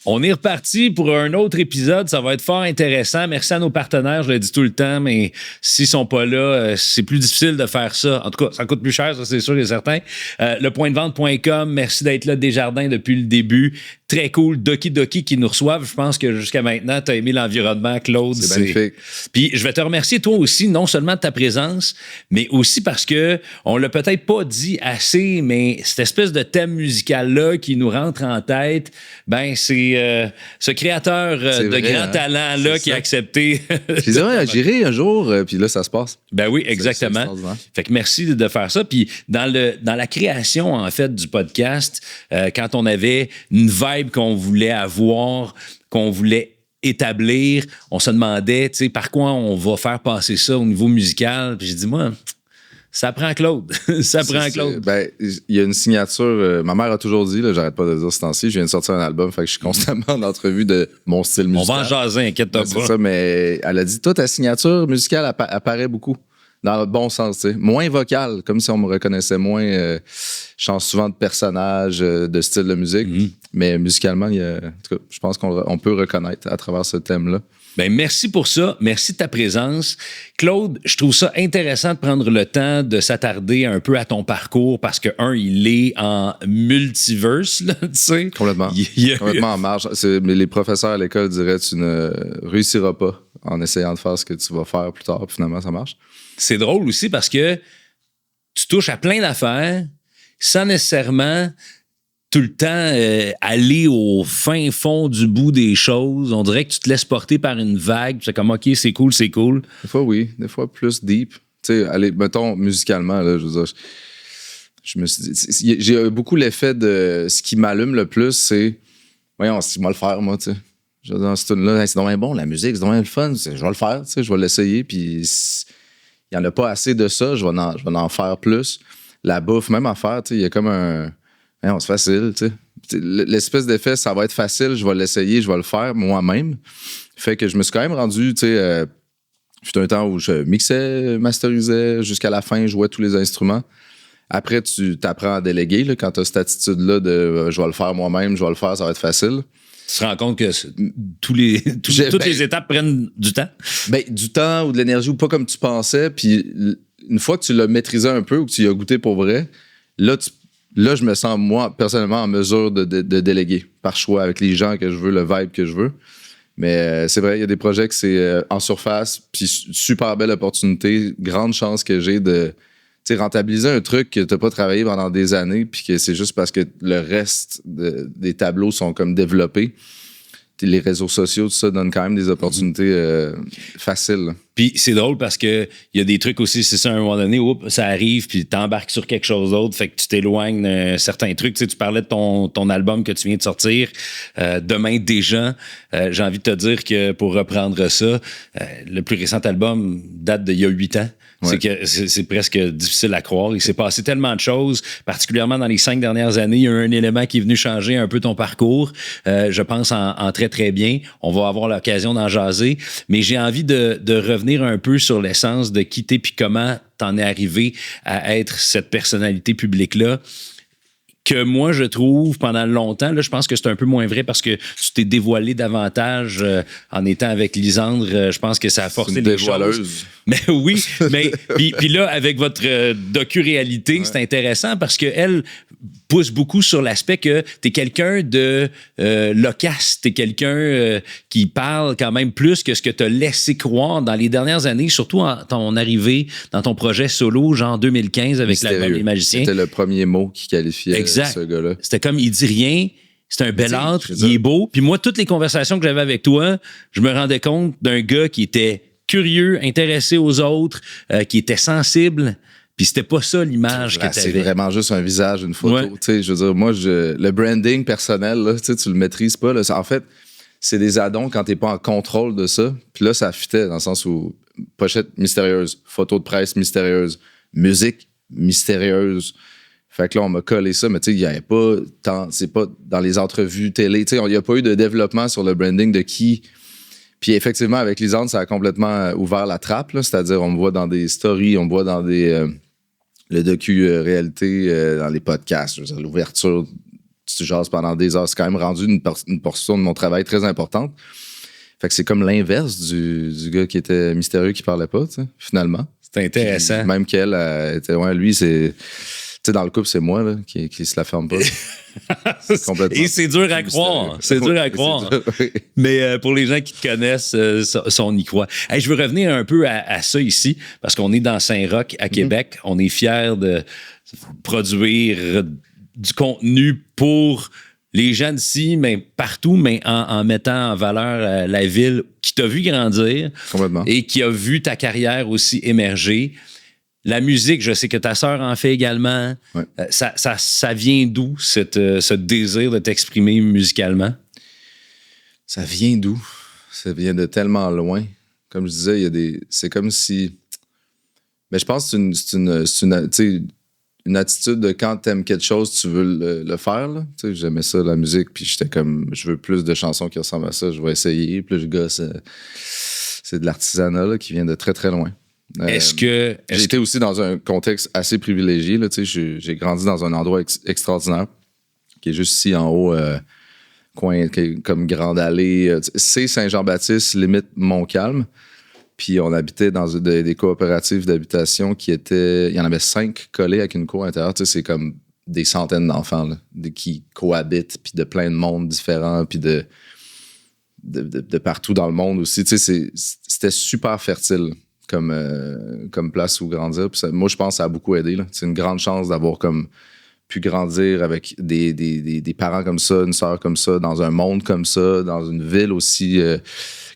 On est reparti pour un autre épisode. Ça va être fort intéressant. Merci à nos partenaires, je le dis tout le temps, mais s'ils sont pas là, c'est plus difficile de faire ça. En tout cas, ça coûte plus cher, ça c'est sûr et certain. Lepointdevente.com, merci d'être là, Desjardins, depuis le début. Très cool. Doki Doki qui nous reçoivent. Je pense que jusqu'à maintenant, tu as aimé l'environnement, Claude. C'est magnifique. Puis je vais te remercier, toi aussi, non seulement de ta présence, mais aussi parce que on l'a peut-être pas dit assez, mais cette espèce de thème musical-là qui nous rentre en tête, ben c'est ce créateur de vrai, grand talent-là qui a accepté. Je disais, ouais, j'irai un jour, puis là, ça se passe. Ben oui, exactement. Fait que merci de faire ça. Puis dans la création, en fait, du podcast, quand on avait une vibe qu'on voulait avoir, qu'on voulait établir, on se demandait, tu sais, par quoi on va faire passer ça au niveau musical. Puis j'ai dit, moi, ça prend Claude. Ça prend Claude. Ben, il y a une signature. Ma mère a toujours dit, là, j'arrête pas de dire ce temps-ci, je viens de sortir un album, fait que je suis constamment en entrevue de mon style musical. On va en jaser, inquiète-toi pas. C'est ça, mais elle a dit, toi, ta signature musicale apparaît beaucoup. Dans le bon sens, tu sais. Moins vocale, comme si on me reconnaissait moins. Je chante souvent de personnages, de style de musique. Mais musicalement, en tout cas, je pense qu'on peut reconnaître à travers ce thème-là. Ben merci pour ça. Merci de ta présence. Claude, je trouve ça intéressant de prendre le temps de s'attarder un peu à ton parcours parce que, il est en multiverse, là, tu sais. Complètement. Complètement en marge. Mais les professeurs à l'école diraient, tu ne réussiras pas en essayant de faire ce que tu vas faire plus tard. Puis finalement, ça marche. C'est drôle aussi parce que tu touches à plein d'affaires sans nécessairement tout le temps aller au fin fond du bout des choses. On dirait que tu te laisses porter par une vague. C'est comme, OK, c'est cool, c'est cool. Des fois, oui. Des fois, plus deep. Tu sais, allez, mettons, musicalement, là, je veux dire, je me suis dit... J'ai beaucoup l'effet de... Ce qui m'allume le plus, c'est... Voyons, si je vais le faire, moi, tu sais. Je veux dire, c'est donc bon, la musique, c'est donc le fun. Je vais le faire, tu sais, je vais l'essayer, puis... Il n'y en a pas assez de ça, je vais en faire plus. La bouffe, même à faire, tu sais, il y a comme un... c'est facile, tu sais. L'espèce d'effet, ça va être facile, je vais l'essayer, je vais le faire moi-même. Fait que je me suis quand même rendu, tu sais, c'était un temps où je mixais, masterisais, jusqu'à la fin, je jouais tous les instruments. Après, tu t'apprends à déléguer, là, quand tu as cette attitude-là de je vais le faire moi-même, je vais le faire, ça va être facile. Tu te rends compte que toutes les étapes prennent du temps? Ben, du temps ou de l'énergie ou pas comme tu pensais. Puis une fois que tu l'as maîtrisé un peu ou que tu y as goûté pour vrai, là, je me sens, moi, personnellement, en mesure de déléguer par choix avec les gens que je veux, le vibe que je veux. Mais c'est vrai, il y a des projets que c'est en surface, puis super belle opportunité, grande chance que j'ai de rentabiliser un truc que t'as pas travaillé pendant des années, puis que c'est juste parce que le reste des tableaux sont comme développés. Les réseaux sociaux, tout ça donne quand même des opportunités faciles. Puis c'est drôle parce que il y a des trucs aussi, c'est ça, à un moment donné, ça arrive, puis t'embarques sur quelque chose d'autre, fait que tu t'éloignes d'un certain truc. Tu sais, tu parlais de ton album que tu viens de sortir, Demain déjà. J'ai envie de te dire que pour reprendre ça, le plus récent album date d'il y a 8 ans. Ouais. C'est presque difficile à croire. Il s'est passé tellement de choses, particulièrement dans les 5 dernières années. Il y a eu un élément qui est venu changer un peu ton parcours. Je pense en très, très bien. On va avoir l'occasion d'en jaser. Mais j'ai envie de revenir un peu sur l'essence de qui t'es puis comment t'en es arrivé à être cette personnalité publique-là. Que moi, je trouve, pendant longtemps, là, je pense que c'est un peu moins vrai parce que tu t'es dévoilé davantage en étant avec Lisandre. Je pense que ça a forcé les choses. Mais oui, mais puis là, avec votre docu-réalité, c'est intéressant parce qu'elle pousse beaucoup sur l'aspect que t'es quelqu'un de loquace, t'es quelqu'un qui parle quand même plus que ce que t'as laissé croire dans les dernières années, surtout en ton arrivée dans ton projet solo, genre 2015 avec l'album Les Magiciens. C'était le premier mot qui qualifiait ce gars-là. C'était comme, il dit rien, c'est un bel entre, il est beau. Puis moi, toutes les conversations que j'avais avec toi, je me rendais compte d'un gars qui était curieux, intéressé aux autres, qui était sensible. Puis c'était pas ça l'image que t'avais. C'est vraiment juste un visage, une photo. Ouais. Tu sais, je veux dire, moi, le branding personnel, là, tu le maîtrises pas. Là, en fait, c'est des addons quand t'es pas en contrôle de ça. Puis là, ça fitait dans le sens où pochette mystérieuse, photo de presse mystérieuse, musique mystérieuse. Fait que là, on m'a collé ça, mais tu sais, il n'y avait pas tant... C'est pas dans les entrevues télé. Tu sais, il n'y a pas eu de développement sur le branding de qui... Puis effectivement, avec Lisandre, ça a complètement ouvert la trappe, là, c'est-à-dire on me voit dans des stories, on me voit dans le docu-réalité, dans les podcasts, je veux dire, l'ouverture tu jases pendant des heures. C'est quand même rendu une portion de mon travail très importante. Fait que c'est comme l'inverse du gars qui était mystérieux qui parlait pas, tu sais, finalement. C'est intéressant. Puis, même qu'elle était, ouais, lui, c'est. Tu sais, dans le couple, c'est moi là, qui se la ferme pas. Complètement. Et c'est dur à croire. C'est dur à croire. Oui. Mais pour les gens qui te connaissent, ça, on y croit. Hey, je veux revenir un peu à ça ici, parce qu'on est dans Saint-Roch, à Québec. On est fiers de produire du contenu pour les gens d'ici, mais partout, mais en mettant en valeur la ville qui t'a vu grandir. Complètement. Et qui a vu ta carrière aussi émerger. La musique, je sais que ta sœur en fait également. Ouais. Ça vient d'où, ce désir de t'exprimer musicalement? Ça vient d'où? Ça vient de tellement loin. Comme je disais, c'est comme si... Mais je pense que c'est une attitude de quand t'aimes quelque chose, tu veux le faire. Là. J'aimais ça, la musique, puis j'étais comme, je veux plus de chansons qui ressemblent à ça, je vais essayer. Puis le gars, c'est de l'artisanat là, qui vient de très, très loin. J'ai été aussi dans un contexte assez privilégié. Là, j'ai grandi dans un endroit extraordinaire qui est juste ici en haut, coin comme Grande Allée. C'est Saint-Jean-Baptiste, limite Montcalm. Puis on habitait dans des coopératives d'habitation qui étaient... Il y en avait 5 collés avec une cour intérieure. C'est comme des centaines d'enfants là, qui cohabitent, puis de plein de mondes différents, puis de partout dans le monde aussi. C'était super fertile comme place où grandir. Puis moi, je pense que ça a beaucoup aidé. Là. C'est une grande chance d'avoir comme pu grandir avec des parents comme ça, une sœur comme ça, dans un monde comme ça, dans une ville aussi...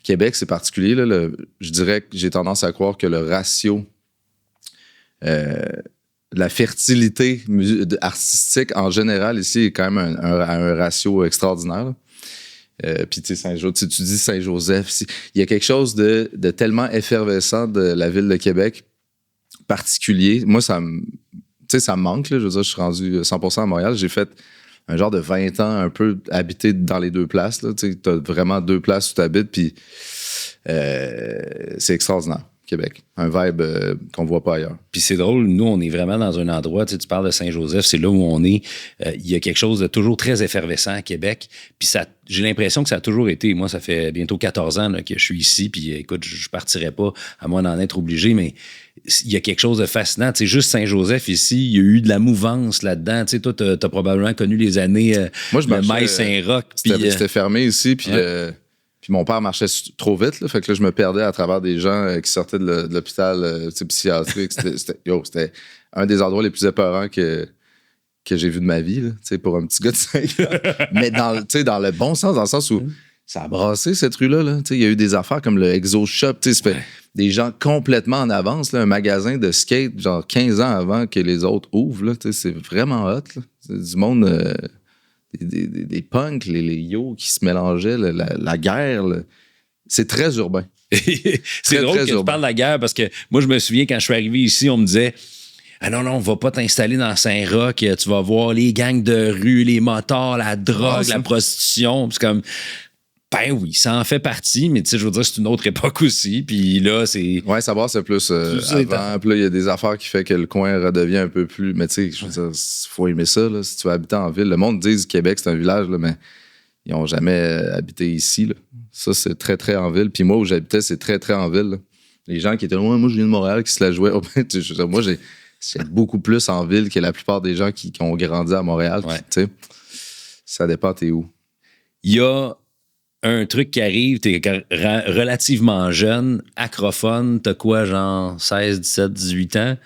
Québec, c'est particulier. Là, je dirais que j'ai tendance à croire que le ratio, la fertilité artistique en général ici est quand même un ratio extraordinaire. Puis tu sais, tu dis Saint-Joseph, il y a quelque chose de tellement effervescent de la ville de Québec, particulier. Moi, ça me manque. Là, je veux dire, je suis rendu 100% à Montréal. J'ai fait un genre de 20 ans un peu habité dans les deux places. Tu as vraiment deux places où tu habites, puis c'est extraordinaire, Québec. Un vibe qu'on voit pas ailleurs. Puis c'est drôle, nous, on est vraiment dans un endroit, tu parles de Saint-Joseph, c'est là où on est. Il y a quelque chose de toujours très effervescent à Québec. Puis j'ai l'impression que ça a toujours été. Moi, ça fait bientôt 14 ans là, que je suis ici, puis écoute, je partirais pas à moins d'en être obligé, mais il y a quelque chose de fascinant. Tu sais, juste Saint-Joseph ici, il y a eu de la mouvance là-dedans. Tu sais, toi, t'as probablement connu les années Moi, je marchais, Maille-Saint-Roch. C'était fermé ici, puis puis mon père marchait trop vite. Là, fait que là, je me perdais à travers des gens qui sortaient de l'hôpital psychiatrique. C'était un des endroits les plus épeurants que j'ai vu de ma vie, là, pour un petit gars de 5 ans. Mais dans le bon sens, dans le sens où ça a brassé cette rue-là. Là. Il y a eu des affaires comme le Exo Shop. Des gens complètement en avance. Là, un magasin de skate, genre 15 ans avant que les autres ouvrent. Là, c'est vraiment hot. Là. C'est du monde... des punks, les yo qui se mélangeaient, la guerre. Là. C'est très urbain. C'est drôle que tu parles de la guerre parce que moi, je me souviens quand je suis arrivé ici, on me disait... Ah non, on va pas t'installer dans Saint-Roch, tu vas voir les gangs de rue, les motards, la drogue, la prostitution. C'est comme, ben oui, ça en fait partie, mais tu sais, je veux dire, c'est une autre époque aussi. Puis là, c'est. Ouais, ça c'est plus avant. Puis là, il y a des affaires qui fait que le coin redevient un peu plus. Mais tu sais, je veux dire, faut aimer ça, là, si tu veux habiter en ville. Le monde dit que Québec, c'est un village, là, mais ils n'ont jamais habité ici. Là. Ça, c'est très, très en ville. Puis moi, où j'habitais, c'est très, très en ville. Là. Les gens qui étaient loin, moi, je viens de Montréal, qui se la jouaient. Moi, j'ai beaucoup plus en ville que la plupart des gens qui ont grandi à Montréal. Ouais. Tu sais, ça dépend, t'es où. Il y a un truc qui arrive, t'es relativement jeune, acrophone, t'as quoi, genre 16, 17, 18 ans?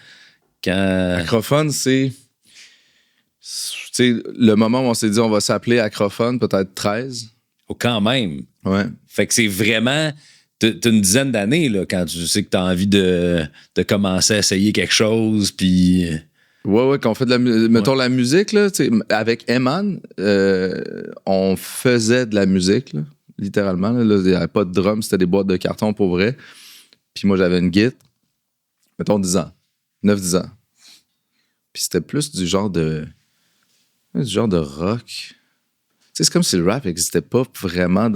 Acrophone, c'est... Tu sais, le moment où on s'est dit on va s'appeler Acrophone, peut-être 13. Oh, quand même. Ouais. Fait que c'est vraiment... T'as une dizaine d'années là, quand tu sais que t'as envie de commencer à essayer quelque chose, puis... Ouais, qu'on fait de la musique. Mettons la musique, là, avec Eman, on faisait de la musique, là, littéralement. Là, il n'y avait pas de drum, c'était des boîtes de carton pour vrai. Puis moi, j'avais une guitare. Mettons 10 ans. 9-10 ans. Puis c'était plus du genre de rock. Tu sais, c'est comme si le rap n'existait pas vraiment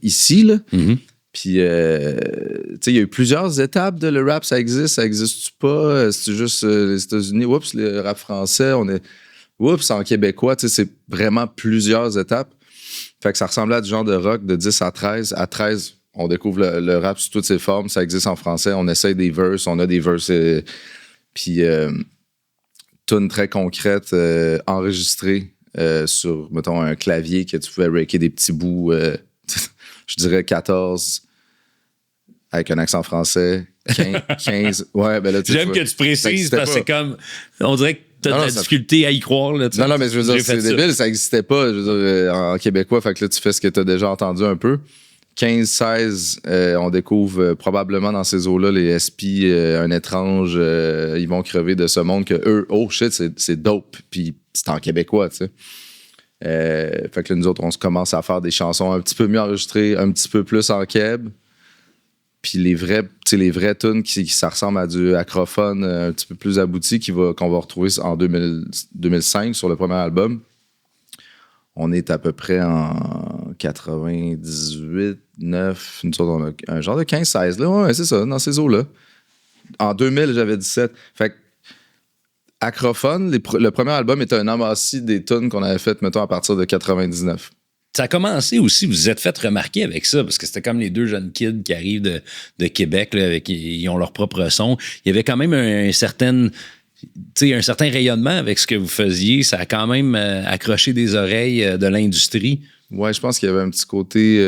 ici, là. Mm-hmm. Puis, tu sais, il y a eu plusieurs étapes de le rap. Ça existe pas. C'est juste les États-Unis. Oups, le rap français, on Oups, en québécois, tu sais, c'est vraiment plusieurs étapes. Fait que ça ressemblait à du genre de rock de 10 à 13. À 13, on découvre le rap sous toutes ses formes. Ça existe en français. On essaye des verses. On a des verses. Puis, tunes très concrètes, enregistrées sur, mettons, un clavier que tu pouvais raker des petits bouts. Je dirais 14 avec un accent français. 15. Ouais, ben là, j'aime que tu précises parce que c'est comme. On dirait que t'as de la difficulté à y croire. Là, non, mais je veux dire, c'est débile, ça n'existait pas je veux dire, en québécois. Fait que là, tu fais ce que tu as déjà entendu un peu. 15, 16, on découvre probablement dans ces eaux-là les SP, un étrange, ils vont crever de ce monde que eux, oh shit, c'est dope. Puis c'est en québécois, tu sais. Fait que là, nous autres, on se commence à faire des chansons un petit peu mieux enregistrées, un petit peu plus en keb. Puis les vrais tunes qui ça ressemble à du acrophone un petit peu plus abouti qu'on va retrouver en 2005 sur le premier album. On est à peu près en 98, 9. Nous autres, on a un genre de 15-16, là. Ouais, c'est ça, dans ces eaux-là. En 2000, j'avais 17. Fait que acrophone, le premier album était un amassis des tunes qu'on avait faites, mettons, à partir de 99. Ça a commencé aussi, vous vous êtes fait remarquer avec ça, parce que c'était comme les deux jeunes kids qui arrivent de Québec, là, ils ont leur propre son. Il y avait quand même un certain rayonnement avec ce que vous faisiez. Ça a quand même accroché des oreilles de l'industrie. Ouais, je pense qu'il y avait un petit côté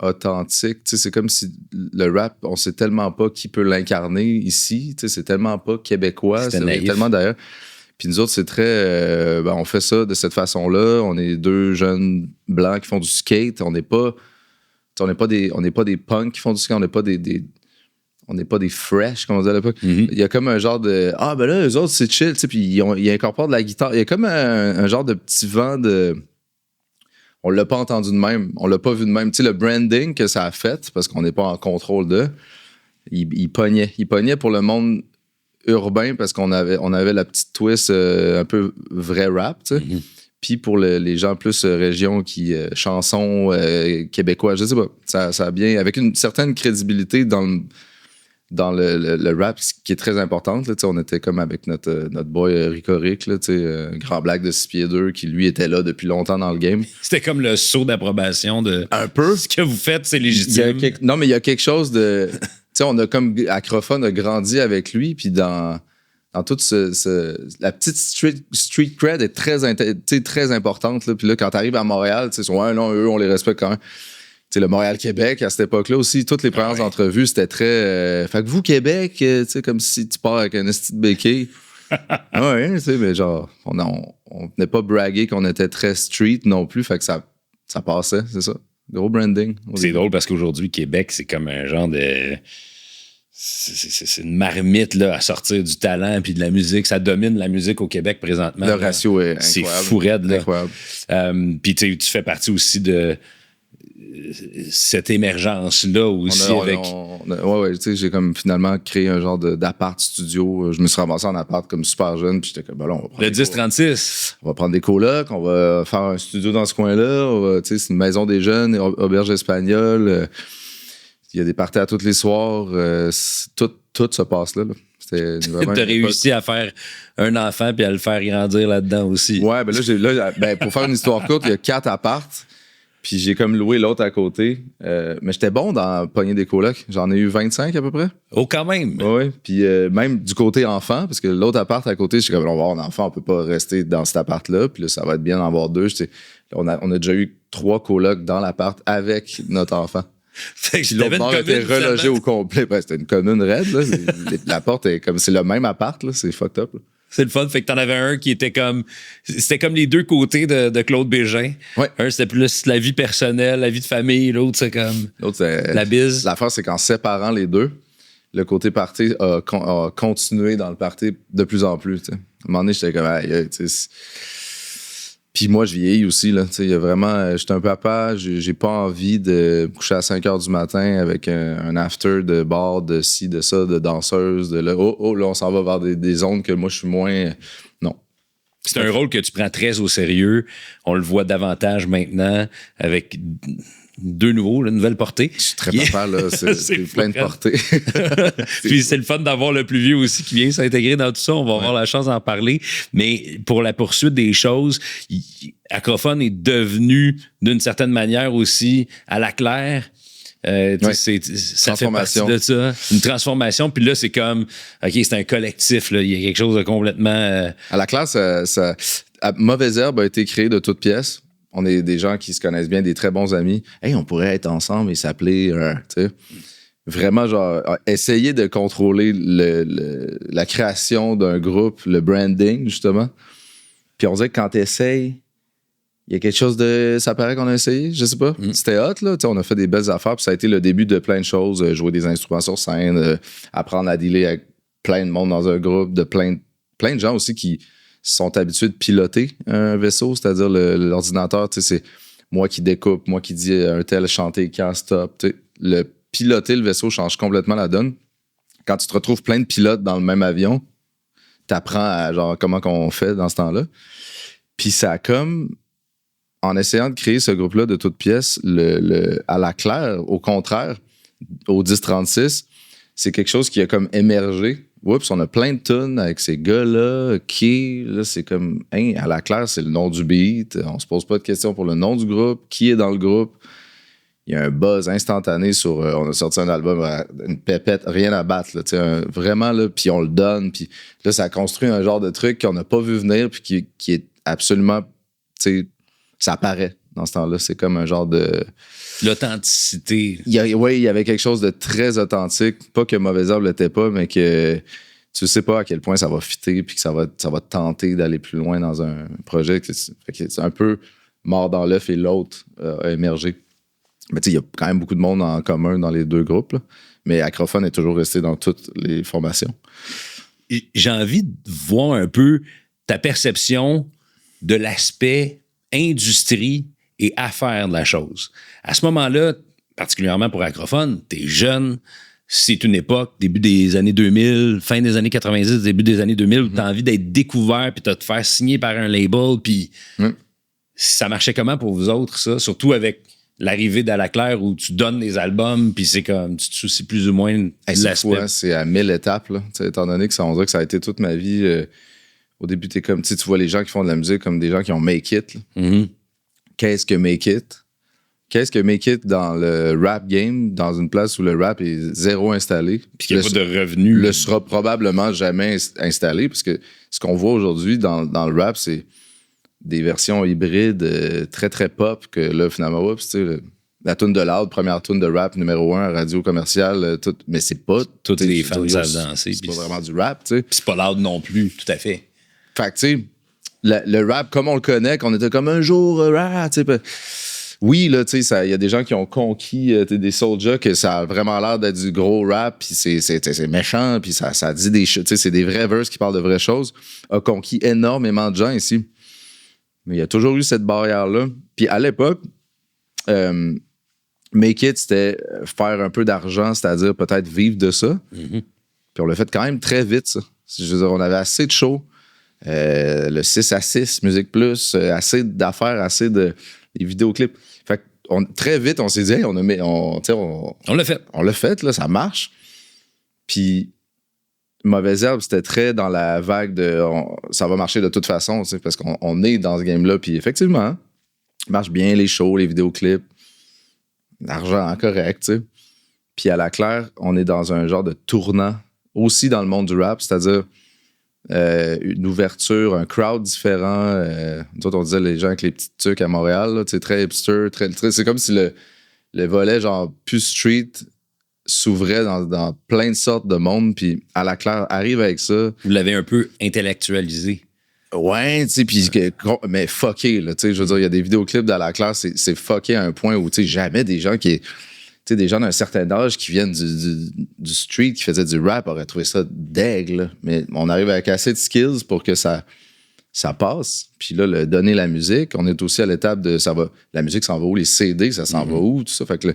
authentique. Tu sais, c'est comme si le rap, on sait tellement pas qui peut l'incarner ici. Tu sais, c'est tellement pas québécois. C'est tellement d'ailleurs. Puis nous autres, c'est très... on fait ça de cette façon-là. On est deux jeunes blancs qui font du skate. On n'est pas des punks qui font du skate. On n'est pas des fresh, comme on disait à l'époque. Mm-hmm. Il y a comme un genre de... Ah, ben là, eux autres, c'est chill. Puis ils incorporent de la guitare. Il y a comme un genre de petit vent de... On l'a pas entendu de même. On l'a pas vu de même. Tu sais, le branding que ça a fait, parce qu'on n'est pas en contrôle de... Il pognait. Il pognait pour le monde... urbain parce qu'on avait la petite twist un peu vrai rap, tu sais. Mm-hmm. Puis pour les gens plus région qui chansons québécois, je sais pas, ça a bien avec une certaine crédibilité dans le rap, ce qui est très importante, là, tu sais, on était comme avec notre boy Rico Rick, là, tu sais, grand black de 6 pieds 2 qui lui était là depuis longtemps dans le game. C'était comme le saut d'approbation de un peu ce que vous faites, c'est légitime. Non, mais il y a quelque chose de tu sais, on a comme Acrophone a grandi avec lui, puis dans toute la petite street cred est très importante. Là. Puis là, quand t'arrives à Montréal, tu sais, ouais, non, eux, on les respecte quand même. Tu sais, le Montréal-Québec, à cette époque-là aussi, toutes les premières entrevues, c'était très... fait que vous, Québec, tu sais, comme si tu pars avec un esti de béquille. Ouais, tu sais, mais genre, on venait pas braguer qu'on était très street non plus, fait que ça passait, c'est ça. Gros branding. C'est drôle parce qu'aujourd'hui, Québec, c'est comme un genre de... C'est une marmite là, à sortir du talent puis de la musique. Ça domine la musique au Québec présentement. Le ratio est incroyable. C'est fou raide. Là. Incroyable. Puis tu fais partie aussi de cette émergence-là aussi. Ouais, tu sais, j'ai comme finalement créé un genre d'appart studio. Je me suis ramassé en appart comme super jeune. Puis j'étais comme, ben là, on va prendre le 1036. On va prendre des colocs, on va faire un studio dans ce coin-là. Tu sais, c'est une maison des jeunes, auberge espagnole. Il y a des parties à tous les soirs. Tout se passe là. C'était vraiment t'as réussi à faire un enfant puis à le faire grandir là-dedans aussi. Ouais, ben pour faire une histoire courte, il y a 4 appartes. Puis j'ai comme loué l'autre à côté. Mais j'étais bon dans pogner des colocs. J'en ai eu 25 à peu près. Oh, quand même! Oui, puis même du côté enfant, parce que l'autre appart à côté, je suis comme, on va avoir un enfant, on peut pas rester dans cet appart-là. Puis là, ça va être bien d'en avoir 2. On a déjà eu 3 colocs dans l'appart avec notre enfant. Fait que l'autre bord était relogé au complet. Ben, c'était une commune raide. Là. La porte est comme... C'est le même appart. Là. C'est fucked up. Là. C'est le fun. Fait que t'en avais un qui était comme... C'était comme les deux côtés de Claude Bégin. Ouais. Un, c'était plus la vie personnelle, la vie de famille. L'autre, c'est comme la bise. L'affaire, c'est qu'en séparant les deux, le côté party a continué dans le party de plus en plus. T'sais. À un moment donné, j'étais comme... Puis moi, je vieillis aussi, là. Tu sais, il y a vraiment... J'étais un papa, j'ai pas envie de me coucher à 5 h du matin avec un after de bar, de ci, de ça, de danseuse, de là. Oh, là, on s'en va vers des zones que moi, je suis moins... Non. C'est un rôle que tu prends très au sérieux. On le voit davantage maintenant avec 2 nouveaux, une nouvelle portée. Je suis très papa, là. C'est plein de portées. Puis c'est le fun d'avoir le plus vieux aussi qui vient s'intégrer dans tout ça. On va avoir la chance d'en parler. Mais pour la poursuite des choses, Acrophone est devenu, d'une certaine manière aussi, à la claire. Ça fait partie de ça. Une transformation. Puis là, c'est comme, OK, c'est un collectif. Là. Il y a quelque chose de complètement... À la claire, Mauvaise Herbe a été créé de toutes pièces. On est des gens qui se connaissent bien, des très bons amis. Hey, on pourrait être ensemble et s'appeler... tu sais. Vraiment, genre, essayer de contrôler la création d'un groupe, le branding, justement. Puis on dirait que quand tu essayes, il y a quelque chose de... Ça paraît qu'on a essayé, je sais pas. C'était hot, là. T'sais, on a fait des belles affaires, puis ça a été le début de plein de choses. Jouer des instruments sur scène, apprendre à dealer avec plein de monde dans un groupe, de plein de gens aussi qui sont habitués de piloter un vaisseau, c'est-à-dire l'ordinateur, c'est moi qui découpe, moi qui dis un tel chanter quand stop. Piloter le vaisseau change complètement la donne. Quand tu te retrouves plein de pilotes dans le même avion, t'apprends à genre comment qu'on fait dans ce temps-là. Puis ça a comme... En essayant de créer ce groupe-là de toutes pièces, à la claire, au contraire, au 1036, c'est quelque chose qui a comme émergé. Oups, on a plein de tunes avec ces gars-là. Là, c'est comme, à la claire, c'est le nom du beat. On se pose pas de questions pour le nom du groupe. Qui est dans le groupe? Il y a un buzz instantané sur... on a sorti un album, une pépette, rien à battre. Là, vraiment, là, puis on le donne. Puis là, ça construit un genre de truc qu'on n'a pas vu venir puis qui est absolument... Ça apparaît dans ce temps-là. C'est comme un genre de... L'authenticité. Il y avait quelque chose de très authentique. Pas que Mauvaise Herbe l'était pas, mais que tu sais pas à quel point ça va fitter puis que ça va te tenter d'aller plus loin dans un projet. C'est un peu mort dans l'œuf et l'autre a émergé. Mais tu sais, il y a quand même beaucoup de monde en commun dans les deux groupes. Là. Mais Acrophone est toujours resté dans toutes les formations. J'ai envie de voir un peu ta perception de l'aspect industrie et affaires de la chose. À ce moment-là, particulièrement pour Acrophone, t'es jeune, c'est une époque, début des années 2000, fin des années 90, début des années 2000, où t'as envie d'être découvert puis de te faire signer par un label, puis ça marchait comment pour vous autres, ça? Surtout avec l'arrivée d'À la claire où tu donnes des albums, puis c'est comme, tu te soucies plus ou moins de l'aspect. C'est à 1000 étapes, là. Étant donné que on dirait que ça a été toute ma vie... Au début, t'es comme, tu vois les gens qui font de la musique comme des gens qui ont make it. Qu'est-ce que make it? Qu'est-ce que make it dans le rap game, dans une place où le rap est zéro installé? Puis qu'il n'y a pas de revenus. Le sera probablement jamais installé, parce que ce qu'on voit aujourd'hui dans le rap, c'est des versions hybrides très, très pop, que là, finalement, oups, tu sais, la tune de Loud, première tune de rap, numéro 1, radio commerciale, tout, mais c'est pas... Toutes les fans savent danser. C'est pas vraiment du rap, tu sais. Puis c'est pas Loud non plus, tout à fait. Fait que, tu sais, le rap, comme on le connaît, qu'on était comme un jour rap, tu sais. Oui, là, tu sais, il y a des gens qui ont conquis des Soulja, que ça a vraiment l'air d'être du gros rap, puis c'est méchant, puis ça dit des choses, tu sais, c'est des vrais verses qui parlent de vraies choses. A conquis énormément de gens ici. Mais il y a toujours eu cette barrière-là. Puis à l'époque, make it, c'était faire un peu d'argent, c'est-à-dire peut-être vivre de ça. Puis on l'a fait quand même très vite, ça. Je veux dire, on avait assez de shows. Le 6-6, Musique Plus, assez d'affaires, assez de des vidéoclips. Fait que très vite, on s'est dit, hey, on l'a fait. On l'a fait, là, ça marche. Puis Mauvaise Herbe, c'était très dans la vague de ça va marcher de toute façon, parce qu'on est dans ce game-là. Puis effectivement, marche bien les shows, les vidéoclips, l'argent correct, tu sais. Puis à la claire, on est dans un genre de tournant aussi dans le monde du rap, c'est-à-dire une ouverture, un crowd différent. Nous autres, on disait les gens avec les petites tuques à Montréal, là, très hipster, c'est comme si le volet genre plus street s'ouvrait dans plein de sortes de monde, puis À la claire arrive avec ça. Vous l'avez un peu intellectualisé. Ouais, tu sais, puis mais fucké, là, tu sais, je veux dire, il y a des vidéoclips d'À la claire, c'est fucké à un point où, tu sais, jamais des gens qui... Tu sais, des gens d'un certain âge qui viennent du street, qui faisaient du rap, auraient trouvé ça dègle. Mais on arrive avec assez de skills pour que ça passe. Puis là, donner la musique, on est aussi à l'étape de la musique s'en va où? Les CD, ça s'en va où? Tout ça. Fait que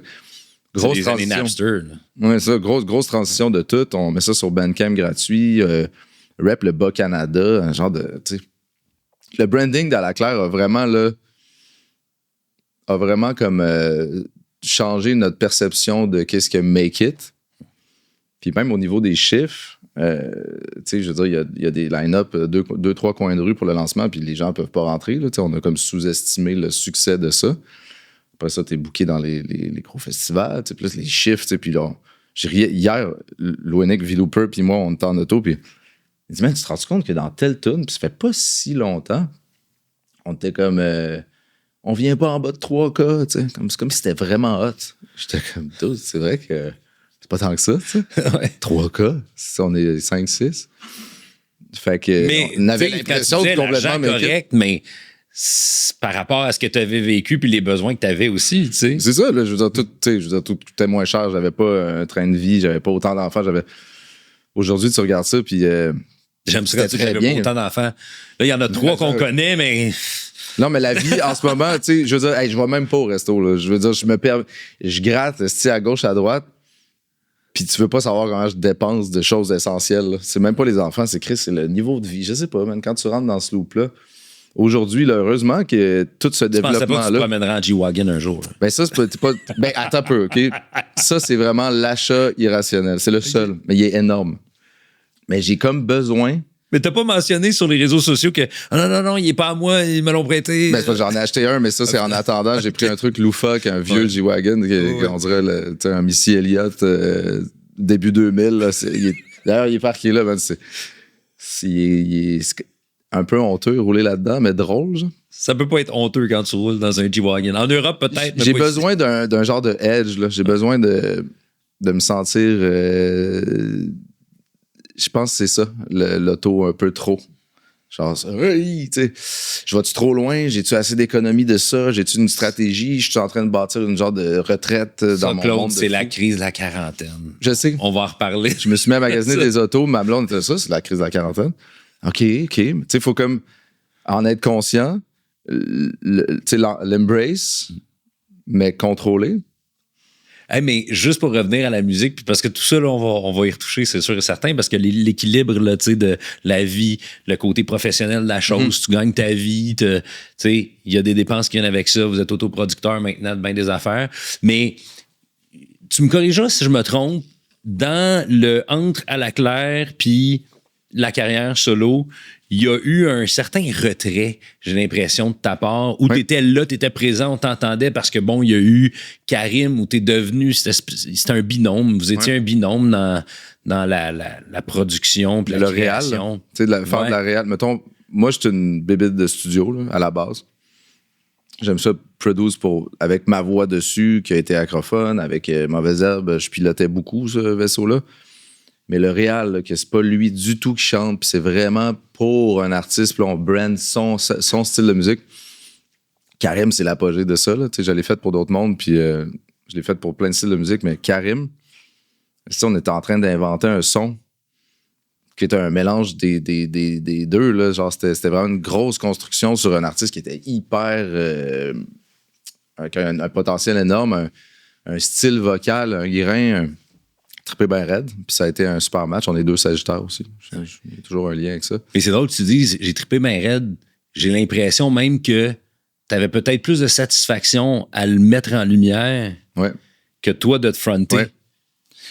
grosse transition. Années Napster, là. Ouais, ça, grosse transition de tout. On met ça sur Bandcamp gratuit. Rap le Bas-Canada, un genre de... Tu sais, le branding d'À la claire a vraiment comme... changé notre perception de qu'est-ce que make it. Puis même au niveau des chiffres, tu sais, je veux dire, il y a des line-up, 2-3 coins de rue pour le lancement, puis les gens ne peuvent pas rentrer. Là, on a comme sous-estimé le succès de ça. Après ça, t'es booké dans les gros festivals, plus les chiffres, puis là, hier, Loenick, V-Looper, puis moi, on était en auto, puis il dit, man, tu te rends compte que dans telle tune, puis ça fait pas si longtemps, on était comme, on vient pas en bas de 3K, tu sais, c'est comme si c'était vraiment hot. J'étais comme, c'est vrai que c'est pas tant que ça, tu sais. 3K, on est 5-6. Fait que, mais, on avait l'impression de complètement correct, mais par rapport à ce que tu avais vécu puis les besoins que tu avais aussi, tu sais. C'est ça, là, je veux dire, tout était moins cher, j'avais pas un train de vie, j'avais pas autant d'enfants, Aujourd'hui, tu regardes ça, puis j'aime ça quand tu n'avais pas autant d'enfants. Là, il y en a 3 qu'on connaît, mais... Non, mais la vie, en ce moment, tu sais, je veux dire, hey, je vais même pas au resto, là. Je veux dire, je gratte, à gauche, à droite, puis tu veux pas savoir comment je dépense de choses essentielles, là. C'est même pas les enfants, c'est le niveau de vie. Je sais pas, man, quand tu rentres dans ce loop-là, aujourd'hui, là, heureusement que tout ce développement-là... Je pensais pas que tu te promènerais en G-Wagon un jour. Là. Ben ça, c'est pas... Ben attends un peu, OK? Ça, c'est vraiment l'achat irrationnel. C'est le seul, mais il est énorme. Mais j'ai comme besoin... Mais t'as pas mentionné sur les réseaux sociaux que non, il est pas à moi, ils me l'ont prêté. Ben, j'en ai acheté un, mais ça, c'est en attendant. J'ai pris un truc loufoque, un vieux G-Wagon, on dirait un Missy Elliott début 2000. Là, d'ailleurs, il est parqué là. Ben, il est un peu honteux rouler là-dedans, mais drôle. Genre. Ça peut pas être honteux quand tu roules dans un G-Wagon. En Europe, peut-être. J'ai besoin d'un genre de edge. Là. J'ai besoin de me sentir... je pense que c'est ça, l'auto un peu trop. Genre, hey, tu sais, je vais-tu trop loin? J'ai-tu assez d'économie de ça? J'ai-tu une stratégie? Je suis en train de bâtir une genre de retraite dans mon monde. C'est la crise de la quarantaine. Je sais. On va en reparler. Je me suis mis à magasiner des autos. Ma blonde était ça, c'est la crise de la quarantaine. OK. Tu sais, il faut comme en être conscient, l'embrace, mais contrôler. Hey, mais juste pour revenir à la musique, puis parce que tout ça, là, on va y retoucher, c'est sûr et certain, parce que l'équilibre là, de la vie, le côté professionnel de la chose, tu gagnes ta vie, il y a des dépenses qui viennent avec ça, vous êtes autoproducteur maintenant de bien des affaires, mais tu me corrigeras si je me trompe, dans le entre à la claire puis la carrière solo, il y a eu un certain retrait, j'ai l'impression, de ta part, où tu étais là, tu étais présent, on t'entendait parce que, bon, il y a eu Karim, où tu es devenu, c'était un binôme, vous étiez un binôme dans la production, puis la création. Tu sais, faire de la réal. Mettons, moi, j'étais une bébite de studio, là, à la base. J'aime ça, produce avec ma voix dessus, qui a été acrophone, avec Mauvaise Herbe, je pilotais beaucoup ce vaisseau-là. Mais le réal, que c'est pas lui du tout qui chante, puis c'est vraiment pour un artiste, puis on brand son style de musique. Karim, c'est l'apogée de ça. Là. Je l'ai fait pour d'autres mondes, puis je l'ai fait pour plein de styles de musique, mais Karim, on était en train d'inventer un son qui était un mélange des deux. Là. Genre, c'était vraiment une grosse construction sur un artiste qui était hyper... avec un potentiel énorme, un style vocal, un grain... trippé bien raide, puis ça a été un super match. On est 2 Sagittaires aussi. Il y a toujours un lien avec ça. Et c'est drôle que tu dises, j'ai trippé bien raide. J'ai l'impression même que tu avais peut-être plus de satisfaction à le mettre en lumière que toi de te fronter. Ouais.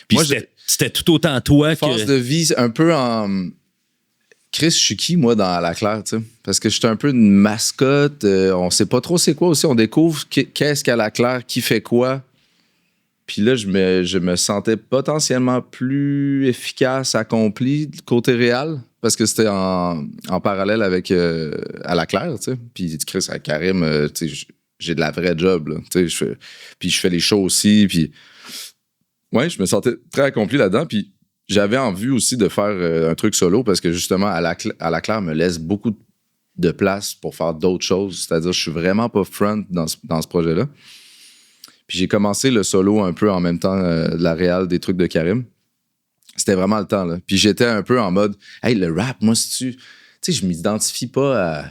Puis moi, c'était tout autant toi que... Force de vie, un peu en... Chris, je suis qui, moi, dans À la Claire, tu sais? Parce que je suis un peu une mascotte. On sait pas trop c'est quoi aussi. On découvre qu'est-ce qu'À la Claire, qui fait quoi. Puis là, je me sentais potentiellement plus efficace, accompli côté réel, parce que c'était en parallèle avec À la Claire, tu sais. Puis Chris, à Karim, tu sais, j'ai de la vraie job, là. Tu sais, puis je fais les shows aussi, puis... Ouais, je me sentais très accompli là-dedans, puis j'avais envie aussi de faire un truc solo, parce que justement, À la Claire me laisse beaucoup de place pour faire d'autres choses. C'est-à-dire, je suis vraiment pas front dans ce projet-là. Puis j'ai commencé le solo un peu en même temps de la réal des trucs de Karim. C'était vraiment le temps, là. Puis j'étais un peu en mode, hey, le rap, moi, tu sais, je m'identifie pas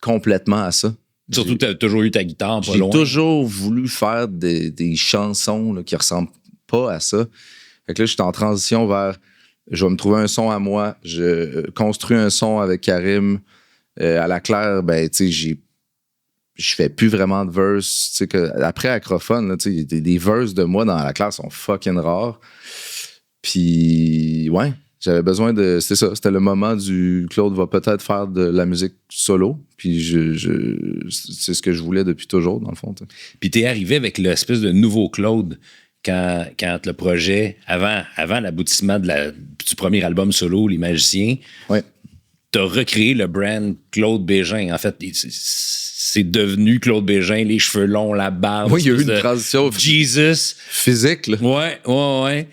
complètement à ça. Surtout, tu as toujours eu ta guitare pas loin. J'ai toujours voulu faire des chansons là, qui ressemblent pas à ça. Fait que là, j'étais en transition vers, je vais me trouver un son à moi. Je construis un son avec Karim. À la Claire, ben, tu sais, je fais plus vraiment de verse. Tu sais, que après Acrophone, là, tu sais, des verses de moi dans la classe sont fucking rares. Puis, ouais, j'avais besoin de. C'était ça. C'était le moment du Claude va peut-être faire de la musique solo. Puis, c'est ce que je voulais depuis toujours, dans le fond. T'sais. Puis, t'es arrivé avec l'espèce de nouveau Claude quand le projet, avant l'aboutissement du premier album solo, Les Magiciens, ouais. T'as recréé le brand Claude Bégin. En fait, c'est devenu Claude Bégin, les cheveux longs, la barbe. Oui, il y a eu une transition Jesus. Physique, là. Ouais.